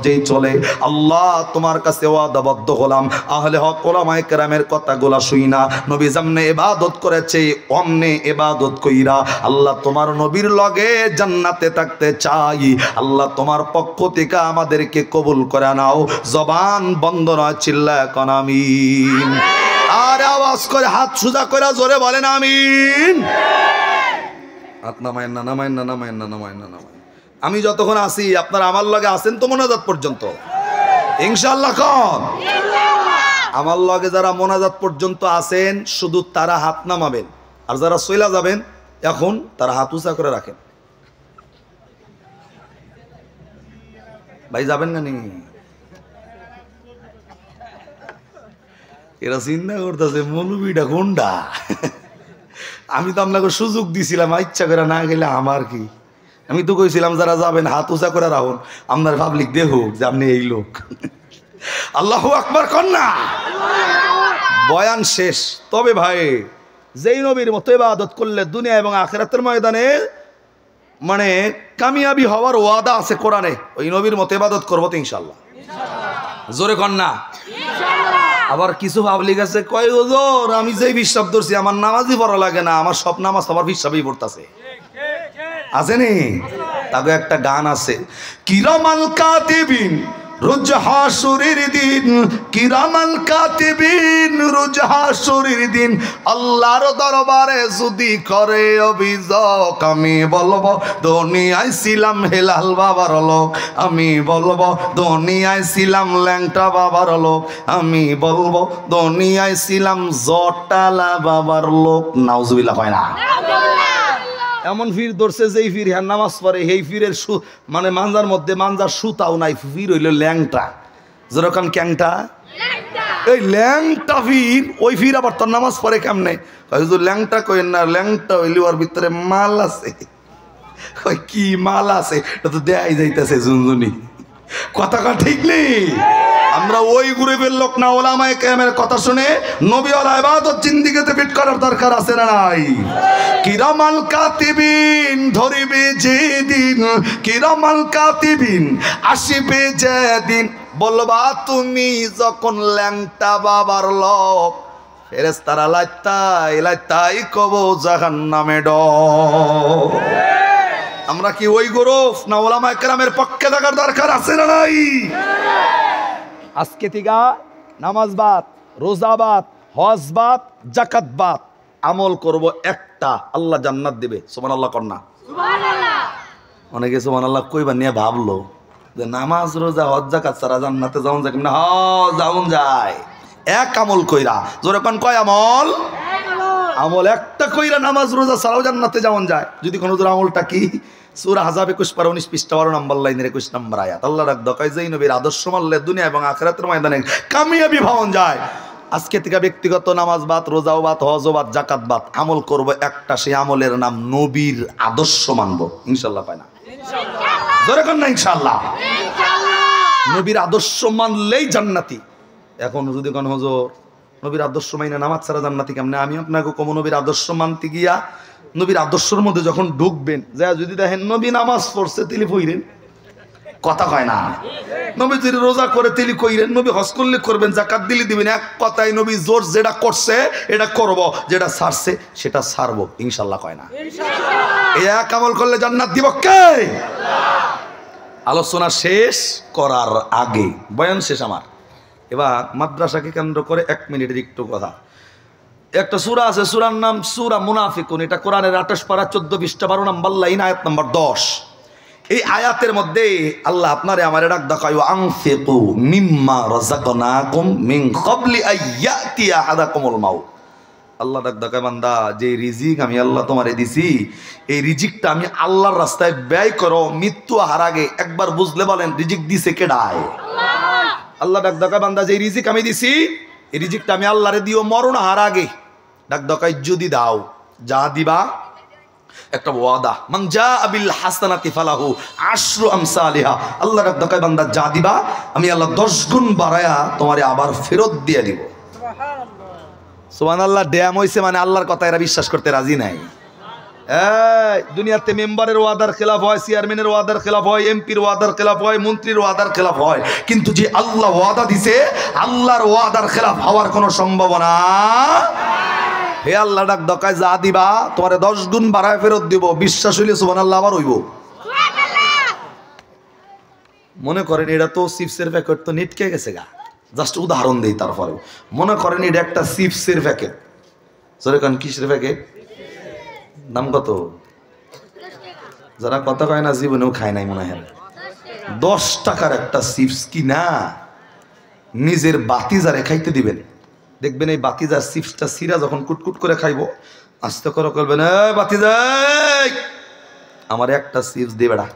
[SPEAKER 1] যেই চলে, আল্লাহ তোমার কাছে ওয়াদাবদ্ধ হলাম আহলে হক ওলামায়ে কেরামের কথাগুলা শুইনা নবী যেমনে ইবাদত করেছে অমনে ইবাদত কইরা আল্লাহ তোমার নবীর লগে জান্নাতে থাকতে চাই। আল্লাহ তোমার পক্ষ থেকে আমাদেরকে কবুল করে নাও। জবান বন্ধ নয়, চিল্লায় এখন আমিন। আর আওয়াজ করে হাত সোজা করে জোরে বলেন আমিন। হাত নামায়েন না, নামায়েন না, নামায়েন না, নামায়েন না, নামায়েন। আমি যতক্ষণ আসি আপনারা আমার লগে আছেন তো মোনাজাত পর্যন্ত ইনশাআল্লাহ। কোন আমার লগে যারা মোনাজাত পর্যন্ত আছেন শুধু তারা হাত নামাবেন, আর যারা চইলা যাবেন এখন তারা হাত উঁচা করে রাখেন। ভাই যাবেন না নি? এরা চিন্তা করতেছে মৌলবীটা কোনটা। আমি তো আপনাকে সুযোগ দিছিলাম, ইচ্ছা করে না গেলে আমার কি। আমি তো কইছিলাম যারা যাবেন হাত উঁচা করে রাখুন, আপনার পাবলিক দেখুক যে আপনি এই লোক। আল্লাহু আকবার কন্যা। বয়ান শেষ। তবে ভাই যেই নবীর মতো ইবাদত করলে দুনিয়া এবং আখিরাতের ময়দানে মানে কামিয়াবি হওয়ার ওয়াদা আছে কোরআনে, ওই নবীর মতো ইবাদত করবো তো ইনশাআল্লাহ। জোরে কন্যা। আবার কিছু পাবলিক আছে কয় হুজুর আমি যেই বিশ্বাস ধরছি আমার নামাজই পড়া লাগে না, আমার সব নামাজ আমার বিশ্বাসই পড়তাছে। আছে নি? তাকে একটা গান আছে, কিরামাল কাতিবিন রোজ হাসুরের দিন, কিরামাল কাতিবিন রোজ হাসুরের দিন, আল্লাহর দরবারে যদি করে অভিযোগ, আমি বলবো দুনিয়ায় ছিলাম হেলাল বাবার লোক, আমি বলবো দুনিয়ায় ছিলাম ল্যাংটা বাবার লোক, আমি বলবো দুনিয়ায় ছিলাম জটালা বাবার লোক। নাউজুবিল্লাহ হয় না? এমন ফির ধরছে যেই ফির হ্যাঁ নামাজ পড়ে সেই ফিরের মানে মাঞ্জার মধ্যে মাঞ্জার সুতাও নাই, ফির হইল ল্যাংটা। যেরকম ক্যাংটা এই ল্যাংটা ফির, ওই ফির আবার তোর নামাজ পড়ে কেমনে? ল্যাংটা কইেন না, ল্যাংটা হইলে ওর ভিতরে মাল আছে। কই কি মাল আছে? এটা তো দেয়াই যাইতেছে ঝুনঝুনি। কথা ঠিক নেই? আমরা ওই গ্রুপের লোক না। ওলামায়ে কেরামের কথা শুনে নবীওয়ালা ইবাদত জিন্দেগিতে ফিট করার দরকার আছে না নাই? কিরামাল কাতিবিন ধরিবে যেদিন, কিরামাল কাতিবিন আসিবে যেদিন, বলবা তুমি যখন ল্যাংটা বাবার লোক, ফেরেশতারা লাইতাই লাইতাই কব জাহান্নামে ডোব। আমরা কি ওই গ্রুপ না? ওলামায়ে কেরামের পক্ষে থাকার দরকার আছে না নাই? আজকে থেকে নামাজ বাদ, রোজা বাদ, হজ বাদ, জাকাত বাদ, আমল করব একটা, আল্লাহ জান্নাত দিবে। সুবহানাল্লাহ কন্যা। অনেকে সুবহানাল্লাহ কইবা নিয়ে ভাবলো যে নামাজ রোজা হজ জাকাত ছাড়া জান্নাতে যাওন যায় না? হ্যাঁ যাওন যায়। এক আমল কইরা। জোরে কোন কয় আমল? আমল একটা কইরা নামাজ রোজা ছাড়াও জান্নাতে যাওয়া যায়। যদি কোনো আমলটা কি সূরা আহজাব 21 পৃষ্ঠা 12 নম্বর লাইনের 21 নম্বর আয়াত। আল্লাহ রাখ দকাই যেই নবীর আদর্শ মানলে দুনিয়া এবং আখিরাতের ময়দানে কামিয়াবি পাওয়া যায়। আজকে থেকে ব্যক্তিগত নামাজ বাদ, রোজাও বাদ, হজও বাদ, জাকাত বাদ, আমল করব একটা, সেই আমলের নাম নবীর আদর্শ মানব। ইনশাআল্লাহ পায় না? জোরে কর না ইনশাআল্লাহ। নবীর আদর্শ মানলেই জান্নাতি। এখন যদি কোন হুজুর নবীর আদর্শ মাইনা নামাজ ছাড়া জান্নাতি কেমনে? আমি আপনাকে কম নবীর আদর্শ মানতে গিয়া নবীর আদর্শের মধ্যে যখন ঢুকবেন, যা যদি দেখেন নবী নামাজ পড়ছে তেলি পইরেন, কথা কয় না। নবী যদি রোজা করে তেলি কইরেন, নবী হজ করলে করবেন, জাকাত দিলে দিবেন। এক কথায় নবী জোর যেটা করছে এটা করব, যেটা ছাড়ছে সেটা ছাড়বো। ইনশাআল্লাহ কয় না? এই এক আমল করলে জান্নাত দিব কে? আলোচনা শেষ করার আগে বয়ান শেষ আমার। এবার মাদ্রাসাকে কেন্দ্র করে 1 মিনিটের একটু কথা। একটা সূরা আছে, সূরার নাম সূরা মুনাফিকুন। এটা কোরআনের 28 পারা 14 পৃষ্ঠা 12 নম্বর লাইন, আয়াত নম্বর 10। এই আয়াতের মধ্যে আল্লাহ আপনারে আমারে ডাক দেখায়, আনফিকু মিম্মা রাযাকনাকুম মিন ক্বাবলি আইয়াতি আহাদাকুমুল মাউত। আল্লাহ ডাক দেখায়, বান্দা যে রিজিক আমি আল্লাহ তোমারে দিছি, এই রিজিকটা আমি আল্লাহর রাস্তায় ব্যয় করো মৃত্যু আহার আগে। একবার বুঝলে বলেন রিজিক দিছে কেডায়? আল্লাহ ডাক দেখায়, বান্দা যে রিজিক আমি দিছি, এই রিজিকটা আমি আল্লাহরে দিও মরণ আহার আগে। ডাক দেখায়, যদি দাও, যা দিবা একটা ওয়াদা, মান জাআ বিল হাসানাতি ফালাহু আশরু আমসালিহা। আল্লাহ ডাক দেখায়, বান্দা যা দিবা আমি আল্লাহ 10 গুণ বাড়ায়া তোমারে আবার ফেরত দিয়ে দিব। সুবহানাল্লাহ। ড্যাম হইছে মানে আল্লাহর কথা এরা বিশ্বাস করতে রাজি নাই। এই দুনিয়াতে মেম্বারের ওয়াদার খেলাফ হয়, চেয়ারম্যানের ওয়াদার খেলাফ হয়, এমপির ওয়াদার খেলাফ হয়, মন্ত্রীর ওয়াদার খেলাফ হয়, কিন্তু যে আল্লাহ ওয়াদা দিছে, আল্লাহর ওয়াদার খেলাফ হওয়ার কোনো সম্ভাবনা। হে আল্লাহ ডাক দকায়, যা দিবা তোমারে 10 গুণ বাড়ায় ফেরত দিব। বিশ্বাস হইলে সুবহানাল্লাহ আবার হইব। মনে করেন এটা তো চিপসের প্যাকেট, তো নিটকে গেছে গা। জাস্ট উদাহরণ দেই। তারপরে মনে করেন এটা একটা চিপসের প্যাকেট। সরে কারণ কিসের প্যাকেট? দাম কত? যারা কথা কয় না জীবনেও খায় নাই মনে হয়। 10 টাকার একটা চিপস কিনা নিজের বাতিজারে খাইতে দিবেন। দেখবেন এই বাতিজার চিপসটা সিরা যখন কুটকুট করে খাইবো, আস্তে করে করবেন, বাতিজা আমার একটা চিপস দে বেড়া।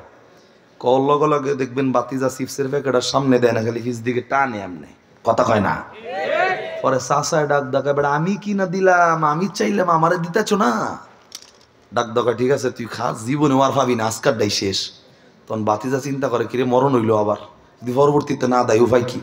[SPEAKER 1] কল লগে লগে দেখবেন বাতিজা চিপসের প্যাকেটের সামনে দেয় না, খালি ফিস দিকে টানে এমনি। কথা কয় না? পরে চাচায় ডাক ডাকা, বেড়া আমি কি না দিলাম, আমি চাইলাম, আমারে দিতেছ না। ডাক ডাকা, ঠিক আছে তুই খা, জীবনে আর ভাবি না, আজকার ডাই শেষ। তখন বাতিজা চিন্তা করে, কিরে মরণ হইলো আবার, যদি পরবর্তীতে না দেয় উপায় কি?